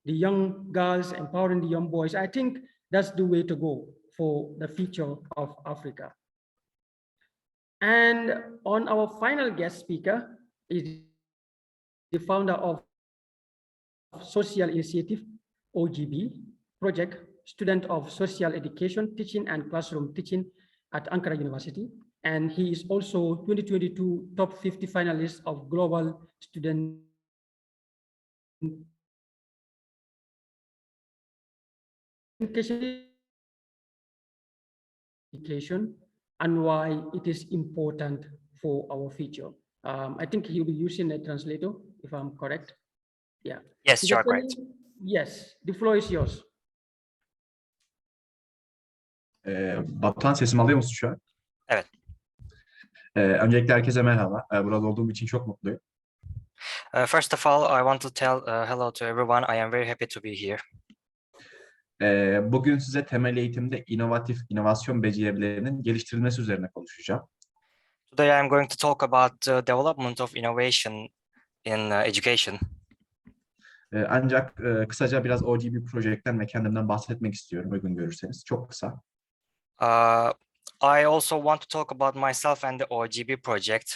the young girls, empowering the young boys. I think that's the way to go for the future of Africa. And on our final guest speaker is the founder of Social Initiative, OGB project, student of social education, teaching and classroom teaching at Ankara University. And he is also 2022 top 50 finalist of Global Student Education and why it is important for our future. I think he'll be using a translator, if I'm correct. Yeah. Yes, you are correct. Yes, the floor is yours. Batuhan, sesimi alıyor musun şu an? Evet. Öncelikle herkese merhaba. Burada olduğum için çok mutluyum. First of all, I want to tell hello to everyone. I am very happy to be here. Bugün size temel eğitimde inovasyon becerilerinin geliştirilmesi üzerine konuşacağım. Today I am going to talk about the development of innovation in education. Ancak kısaca biraz OGB projektten ve kendimden bahsetmek istiyorum uygun görürseniz. Çok kısa. I also want to talk about myself and the OGB project.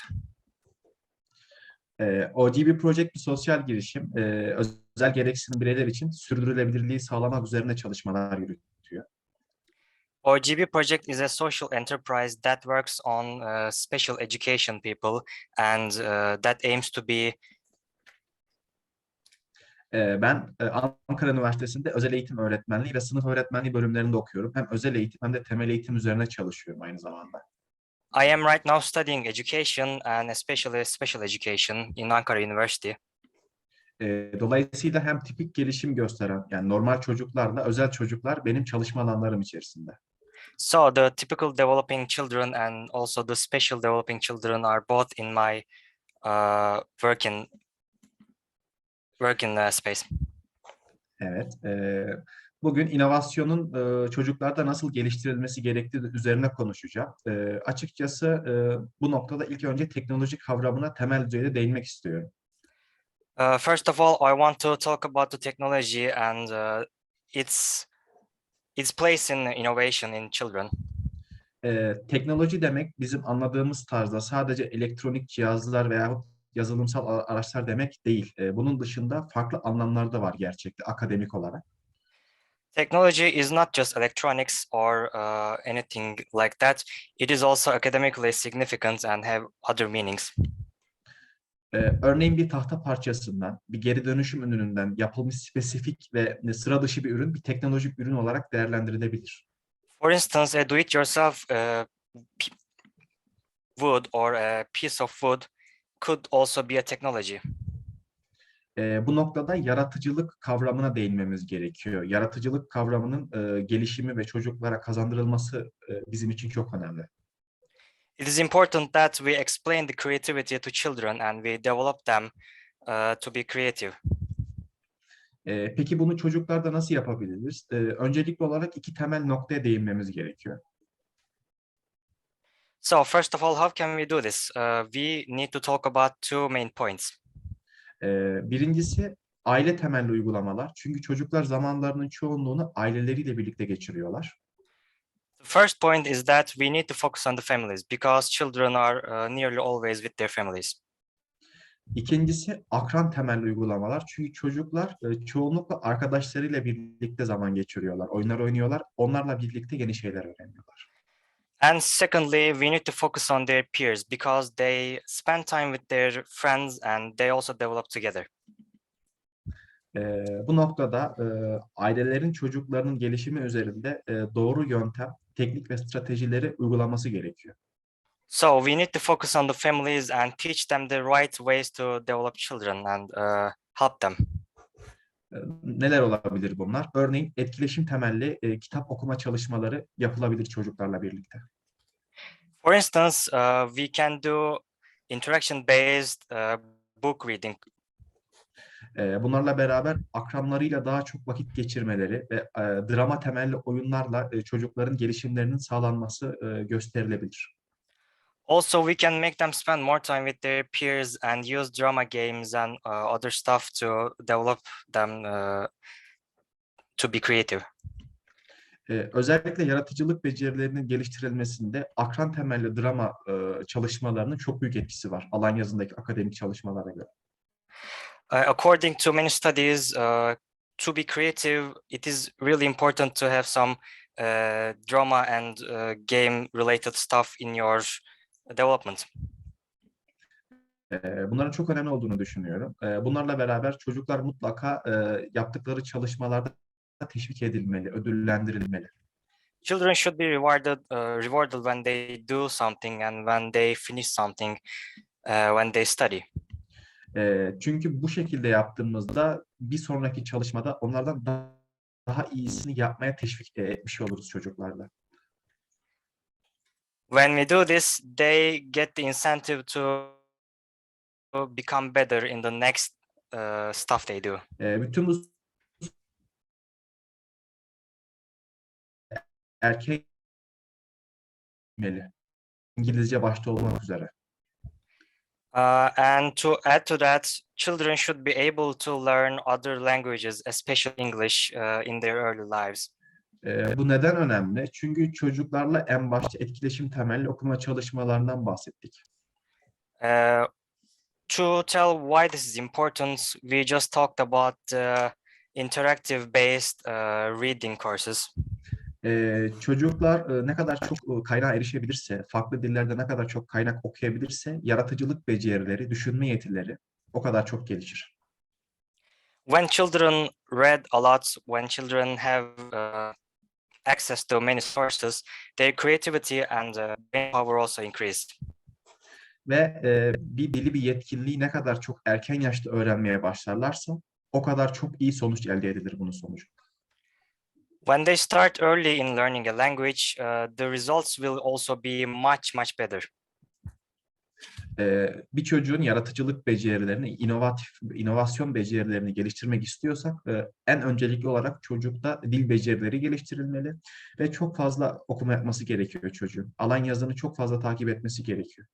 OGB Project bir sosyal girişim, özel gereksinim bireyler için sürdürülebilirliği sağlamak üzerine çalışmalar yürütüyor. OGB project is a social enterprise that works on special education people and that aims to be. Ben Ankara Üniversitesi'nde özel eğitim öğretmenliği ve sınıf öğretmenliği bölümlerinde okuyorum. Hem özel eğitim hem de temel eğitim üzerine çalışıyorum aynı zamanda. I am right now studying education and especially special education in Ankara University. Dolayısıyla hem tipik gelişim gösteren, yani normal çocuklarla özel çocuklar benim çalışma alanlarım içerisinde. So the typical developing children and also the special developing children are both in my working space. Evet. Bugün inovasyonun çocuklarda nasıl geliştirilmesi gerektiği üzerine konuşacağım. Açıkçası bu noktada ilk önce teknoloji kavramına temel düzeyde değinmek istiyorum. First of all, I want to talk about the technology and its place in innovation in children. Teknoloji demek bizim anladığımız tarzda sadece elektronik cihazlar veya yazılımsal araçlar demek değil. Bunun dışında farklı anlamlar da var gerçekten akademik olarak. Technology is not just electronics or anything like that. It is also academically significant and have other meanings. Örneğin bir tahta parçasından, bir geri dönüşüm ürününden yapılmış spesifik ve sıra dışı bir ürün bir teknolojik ürün olarak değerlendirilebilir. For instance, a do-it-yourself wood or a piece of wood could also be a technology. Bu noktada yaratıcılık kavramına değinmemiz gerekiyor. Yaratıcılık kavramının gelişimi ve çocuklara kazandırılması bizim için çok önemli. It is important that we explain the creativity to children and we develop them to be creative. Peki bunu çocuklarda nasıl yapabiliriz? Öncelikli olarak iki temel noktaya değinmemiz gerekiyor. So first of all, how can we do this? We need to talk about two main points. Birincisi aile temelli uygulamalar. Çünkü çocuklar zamanlarının çoğunluğunu aileleriyle birlikte geçiriyorlar. The first point is that we need to focus on the families because children are nearly always with their families. İkincisi akran temelli uygulamalar. Çünkü çocuklar çoğunlukla arkadaşlarıyla birlikte zaman geçiriyorlar. Oyunlar oynuyorlar. Onlarla birlikte yeni şeyler öğreniyorlar. And secondly, we need to focus on their peers because they spend time with their friends and they also develop together. Bu noktada ailelerin çocuklarının gelişimi üzerinde doğru yöntem, teknik ve stratejileri uygulaması gerekiyor. So we need to focus on the families and teach them the right ways to develop children and help them. Neler olabilir bunlar? Örneğin etkileşim temelli kitap okuma çalışmaları yapılabilir çocuklarla birlikte. For instance, we can do interaction-based book reading. Bunlarla beraber akranlarıyla daha çok vakit geçirmeleri ve drama temelli oyunlarla çocukların gelişimlerinin sağlanması gösterilebilir. Also, we can make them spend more time with their peers and use drama games and other stuff to develop them to be creative. Özellikle yaratıcılık becerilerinin geliştirilmesinde akran temelli drama çalışmalarının çok büyük etkisi var alan yazındaki akademik çalışmalara göre. According to many studies, to be creative, it is really important to have some drama and game-related stuff in your development. Bunların çok önemli olduğunu düşünüyorum. Bunlarla beraber çocuklar mutlaka yaptıkları çalışmalarda teşvik edilmeli, ödüllendirilmeli. Children should be rewarded when they do something and when they finish something, when they study. Çünkü bu şekilde yaptığımızda bir sonraki çalışmada onlardan daha iyisini yapmaya teşvik etmiş oluruz çocuklarla. When we do this, they get the incentive to become better in the next stuff they do. Bütün bu erkek İngilizce başta olmak üzere. And to add to that, children should be able to learn other languages, especially English, in their early lives. Bu neden önemli? Çünkü çocuklarla en başta etkileşim temelli okuma çalışmalarından bahsettik. To tell why this is important, we just talked about interactive-based reading courses. Çocuklar ne kadar çok kaynağa erişebilirse, farklı dillerde ne kadar çok kaynak okuyabilirse, yaratıcılık becerileri, düşünme yetileri o kadar çok gelişir. When children read a lot, when children have access to many sources, their creativity and brain power also increased. Ve bir dili, bir yetkinliği ne kadar çok erken yaşta öğrenmeye başlarlarsa o kadar çok iyi sonuç elde edilir bunun sonucu. When they start early in learning a language, the results will also be much better. Bir çocuğun yaratıcılık becerilerini, inovasyon becerilerini geliştirmek istiyorsak en öncelikli olarak çocukta dil becerileri geliştirilmeli ve çok fazla okuma yapması gerekiyor çocuğun. Alan yazını çok fazla takip etmesi gerekiyor.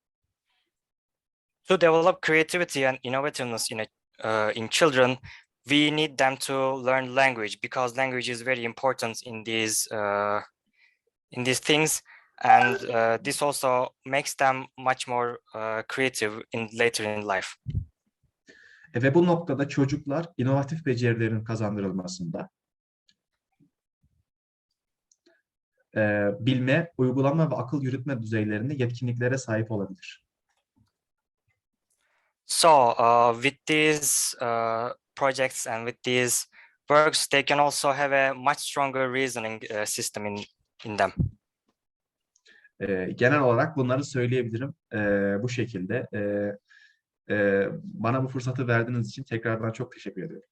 To develop creativity and innovativeness in children, we need them to learn language because language is very important in these things, and this also makes them much more creative later in life. Ve bu noktada çocuklar inovatif becerilerin kazandırılmasında bilme, uygulama ve akıl yürütme düzeylerinde yetkinliklere sahip olabilir. So with these projects and with these works, they can also have a much stronger reasoning system in them. Genel olarak bunları söyleyebilirim bu şekilde. Bana bu fırsatı verdiğiniz için tekrardan çok teşekkür ediyorum.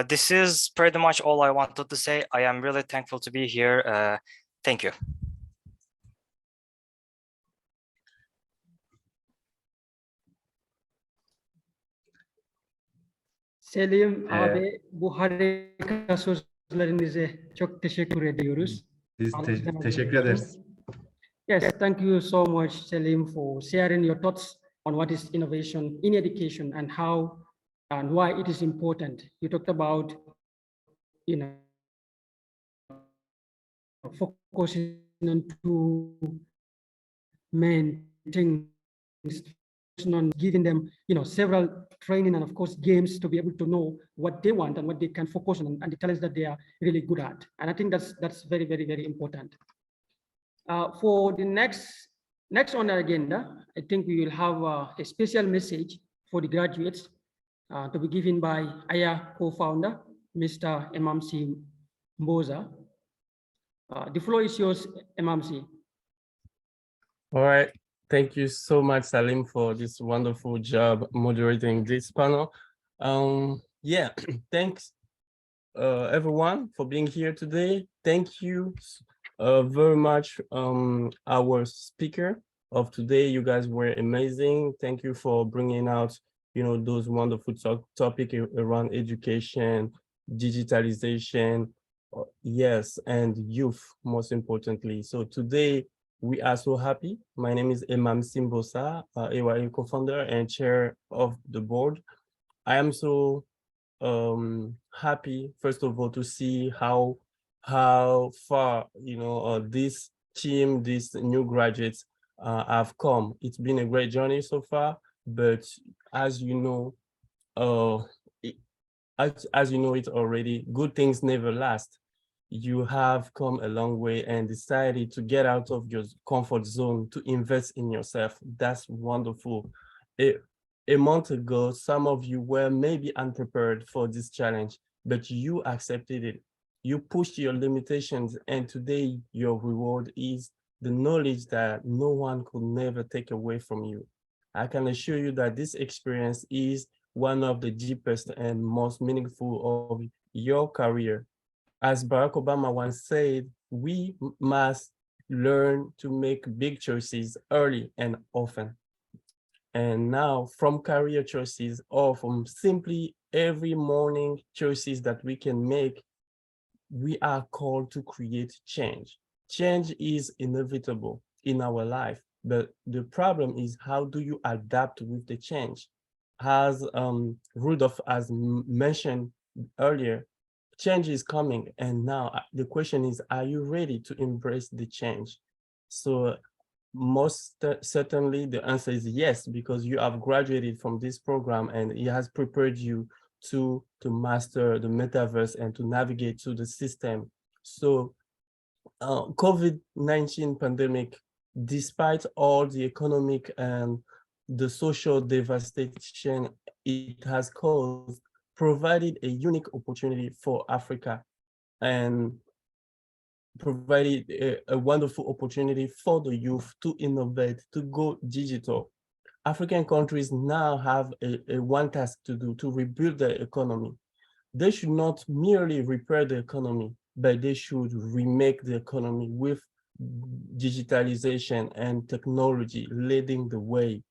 This is pretty much all I wanted to say. I am really thankful to be here. Thank you. Selim abi, bu harika sözlerinize çok teşekkür ediyoruz. Biz teşekkür ederiz. Yes, thank you so much, Selim, for sharing your thoughts on what is innovation in education and how and why it is important. You talked about, focusing on two main things, on giving them, several training and of course games to be able to know what they want and what they can focus on and the talents that they are really good at. And I think that's very, very, very important. For the next on the agenda, I think we will have a special message for the graduates to be given by AYA co-founder, Mr. Emamsi Mboza. The floor is yours, Emamsi. All right. Thank you so much, Salim, for this wonderful job moderating this panel. Yeah, thanks everyone for being here today. Thank you very much our speaker of today. You guys were amazing. Thank you for bringing out, those wonderful topic around education, digitalization, yes, and youth, most importantly. So today we are so happy. My name is Imam Simbosa, AYA co-founder and chair of the board. I am so happy, first of all, to see how far this team, these new graduates have come. It's been a great journey so far, but as you know, uh it, as you know it already, good things never last. You have come a long way and decided to get out of your comfort zone to invest in yourself. That's wonderful. A month ago, some of you were maybe unprepared for this challenge, but you accepted it. You pushed your limitations, and today your reward is the knowledge that no one could never take away from you. I can assure you that this experience is one of the deepest and most meaningful of your career. As Barack Obama once said, we must learn to make big choices early and often. And now, from career choices or from simply every morning choices that we can make, we are called to create change. Change is inevitable in our life, but the problem is, how do you adapt with the change? As Rudolph has mentioned earlier, change is coming, and now the question is, are you ready to embrace the change? So most certainly the answer is yes, because you have graduated from this program and it has prepared you to master the metaverse and to navigate to the system. So COVID-19 pandemic, despite all the economic and the social devastation it has caused, provided a unique opportunity for Africa and provided a wonderful opportunity for the youth to innovate, to go digital. African countries now have a one task to do, to rebuild their economy. They should not merely repair the economy, but they should remake the economy with digitalization and technology leading the way.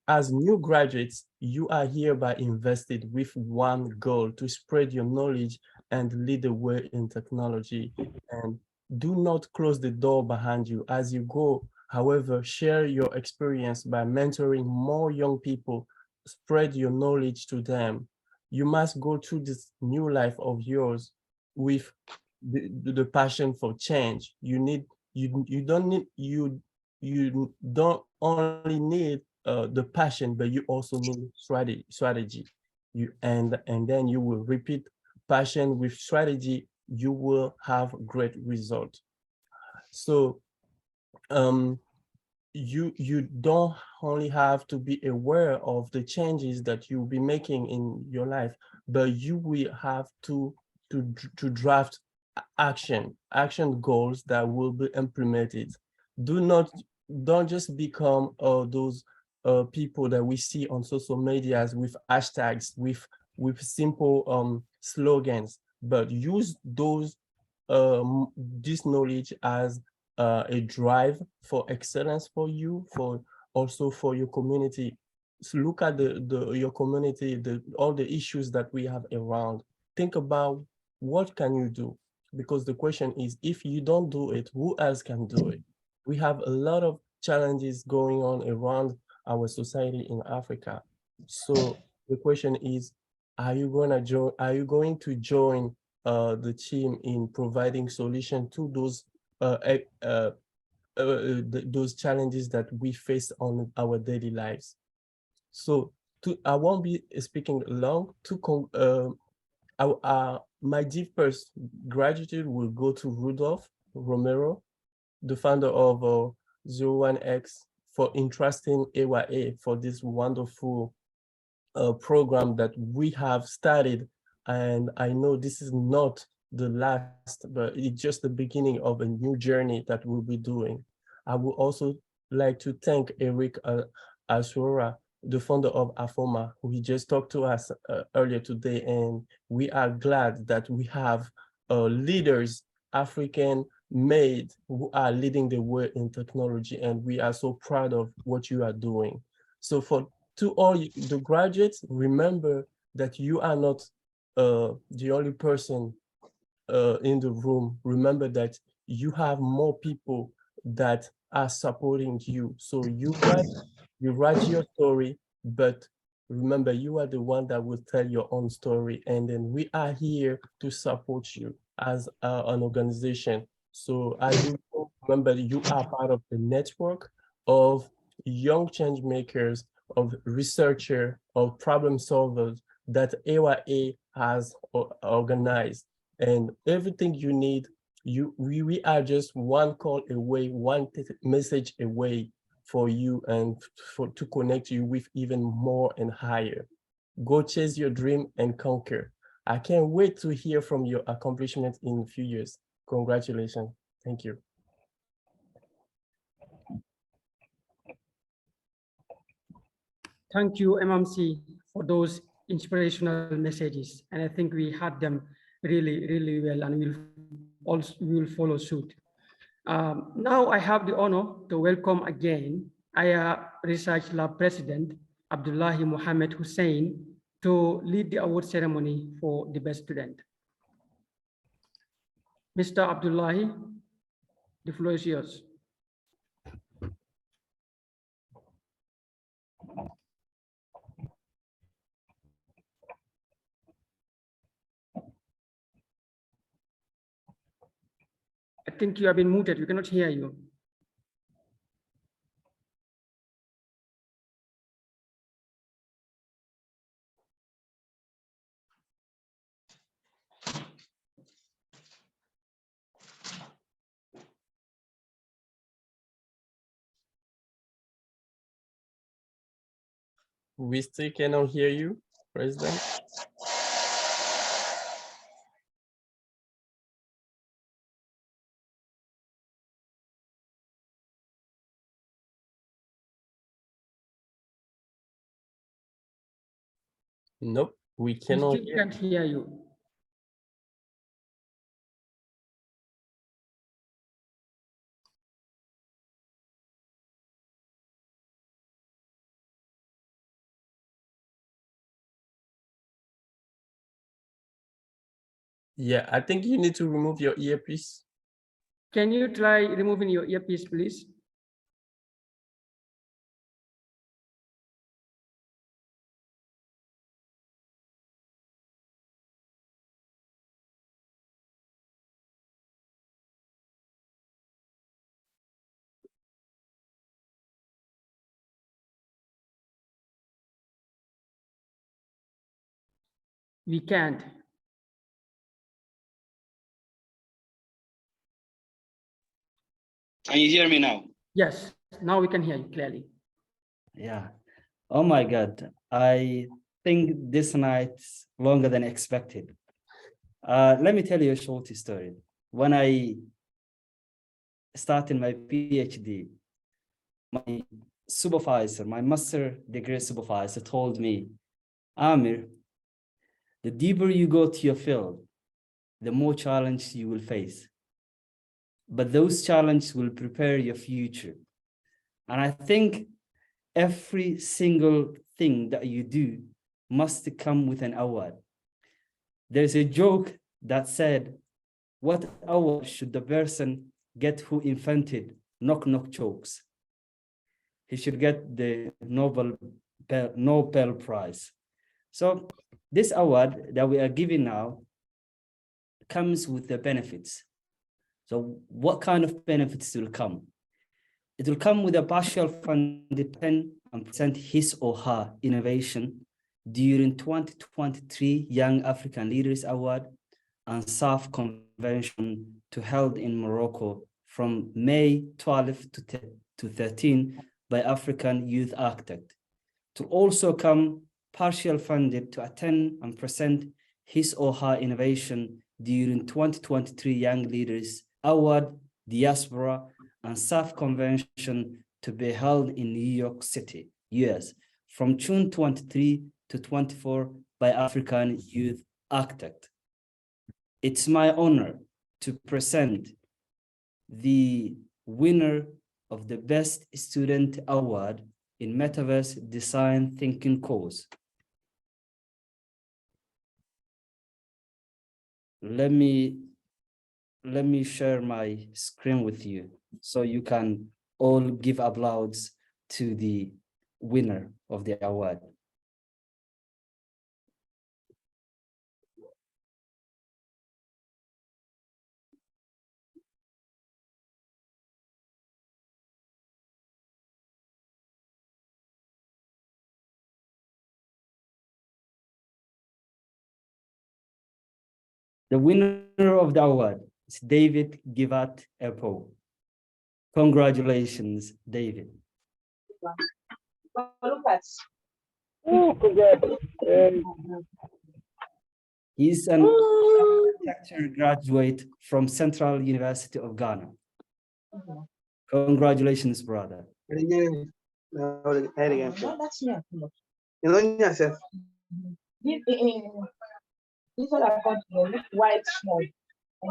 As new graduates, you are hereby invested with one goal: to spread your knowledge and lead the way in technology. And do not close the door behind you as you go. However, share your experience by mentoring more young people, spread your knowledge to them. You must go through this new life of yours with the passion for change. You don't need you don't only need the passion, but you also need strategy. And then you will repeat passion with strategy. You will have great result. So you don't only have to be aware of the changes that you'll be making in your life, but you will have to draft action goals that will be implemented. Don't just become those people that we see on social medias with hashtags, with simple slogans, but use this knowledge as a drive for excellence for you, for also for your community. So look at your community, all the issues that we have around. Think about what can you do, because the question is, if you don't do it, who else can do it? We have a lot of challenges going on around our society in Africa. So the question is, are you going to join the team in providing solution to those challenges that we face on our daily lives? So I won't be speaking long. My deepest gratitude will go to Rudolph Romero, the founder of 01X, for entrusting AYA for this wonderful program that we have started. And I know this is not the last, but it's just the beginning of a new journey that we'll be doing. I would also like to thank Eric Asura, the founder of AFOMA, who he just talked to us earlier today. And we are glad that we have leaders, African made, who are leading the way in technology, and we are so proud of what you are doing. So to all the graduates, remember that you are not the only person in the room. Remember that you have more people that are supporting you. So you write your story, but remember you are the one that will tell your own story, and then we are here to support you as an organization. So as you remember, you are part of the network of young change makers, of researchers, of problem solvers that AYA has organized. And everything you need, we are just one call away, one message away for you and to connect you with even more and higher. Go chase your dream and conquer. I can't wait to hear from your accomplishments in a few years. Congratulations. Thank you. Thank you, MMC, for those inspirational messages. And I think we had them really, really well, and we will follow suit. Now I have the honor to welcome again AYA Research Lab President Abdullahi Mohammed Hussein to lead the award ceremony for the best student. Mr. Abdullahi, the floor is yours. I think you have been muted. We cannot hear you. We still cannot hear you, President. Nope, we We cannot still hear. can't hear you. Yeah, I think you need to remove your earpiece. Can you try removing your earpiece, please? We can't. Can you hear me now? Yes, now we can hear you clearly. Yeah. Oh my God. I think this night's longer than expected. Let me tell you a short story. When I started my PhD, my supervisor, my master degree supervisor told me, Amir, the deeper you go to your field, the more challenge you will face. But those challenges will prepare your future. And I think every single thing that you do must come with an award. There's a joke that said, what award should the person get who invented knock-knock jokes? He should get the Nobel Prize. So this award that we are giving now comes with the benefits. So what kind of benefits will come? It will come with a partial funded 10 and present his or her innovation during 2023 Young African Leaders Award and SAF Convention to held in Morocco from May 12 to 13 by African Youth Architect. To also come partial funded to attend and present his or her innovation during 2023 Young Leaders Award, Diaspora, and SAF Convention to be held in New York City, US, from June 23 to 24 by African Youth Architect. It's my honor to present the winner of the Best Student Award in Metaverse Design Thinking course. Let me share my screen with you so you can all give applause to the winner of the award. The winner of the award is David Givat Epo. Congratulations, David. He's an architecture graduate from Central University of Ghana. Congratulations, brother. This one I got white small. I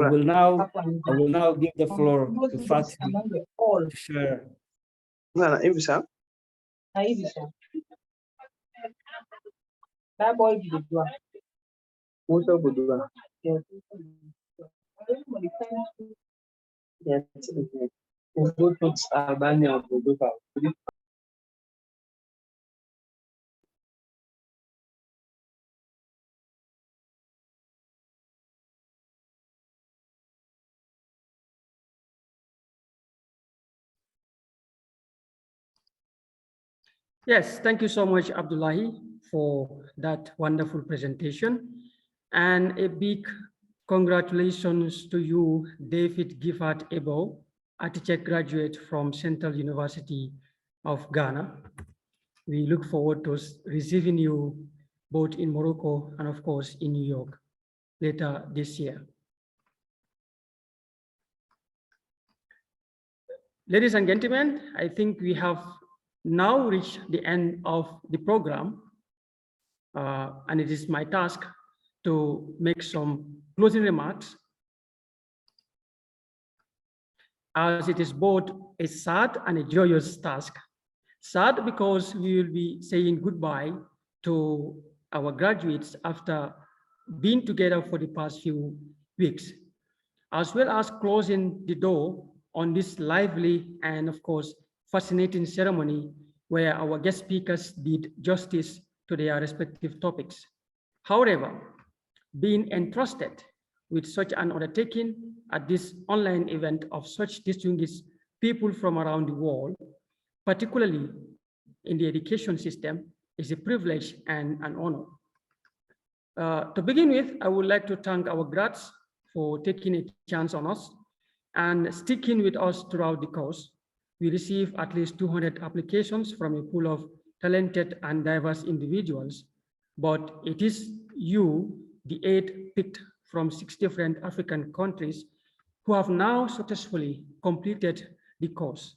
will now give the floor to Fatima to share. That boy did it. Yes, thank you so much, Abdullahi, for that wonderful presentation. And a big congratulations to you, David Giffard Ebo, architect graduate from Central University of Ghana. We look forward to receiving you both in Morocco and of course in New York later this year. Ladies and gentlemen, I think we have now reached the end of the program, and it is my task to make some closing remarks, as it is both a sad and a joyous task. Sad because we will be saying goodbye to our graduates after being together for the past few weeks, as well as closing the door on this lively and of course fascinating ceremony where our guest speakers did justice to their respective topics. However, being entrusted with such an undertaking at this online event of such distinguished people from around the world, particularly in the education system, is a privilege and an honor. To begin with, I would like to thank our grads for taking a chance on us and sticking with us throughout the course. We received at least 200 applications from a pool of talented and diverse individuals, but it is you, the 8 picked from 6 different African countries, who have now successfully completed the course.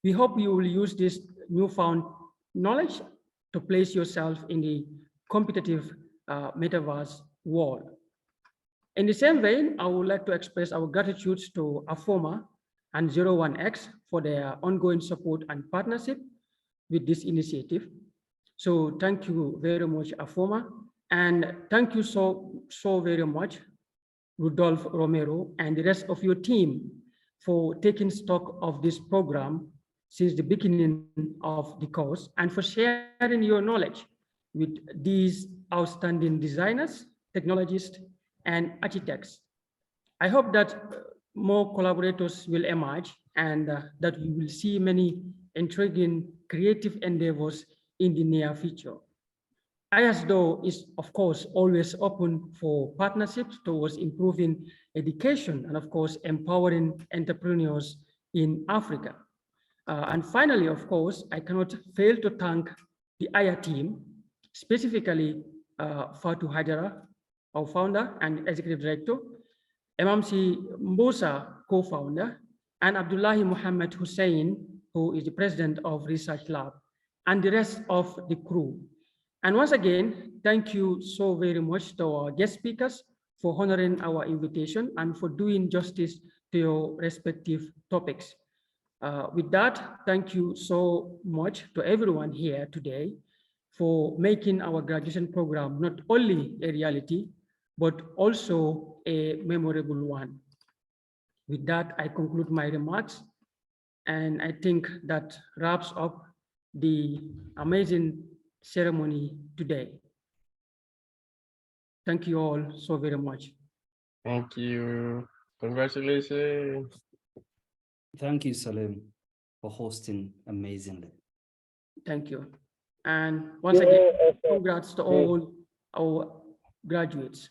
We hope you will use this newfound knowledge to place yourself in the competitive metaverse world. In the same vein, I would like to express our gratitude to AFOMA and 01X for their ongoing support and partnership with this initiative. So thank you very much, AFOMA, and thank you so very much, Rudolph Romero, and the rest of your team for taking stock of this program since the beginning of the course and for sharing your knowledge with these outstanding designers, technologists, and architects. I hope that more collaborators will emerge and that we will see many intriguing creative endeavors in the near future. ISDO is, of course, always open for partnerships towards improving education and, of course, empowering entrepreneurs in Africa. And finally, of course, I cannot fail to thank the IR team, specifically Fatou Hajara, our founder and executive director, MMC Mbosa, co-founder, and Abdullahi Muhammad Hussein, who is the president of Research Lab, and the rest of the crew. And once again, thank you so very much to our guest speakers for honoring our invitation and for doing justice to your respective topics. With that, thank you so much to everyone here today for making our graduation program not only a reality, but also a memorable one. With that, I conclude my remarks, and I think that wraps up the amazing ceremony today. Thank you all so very much. Thank you. Congratulations. Thank you, Salim, for hosting amazingly. Thank you. And once again, congrats to all our graduates.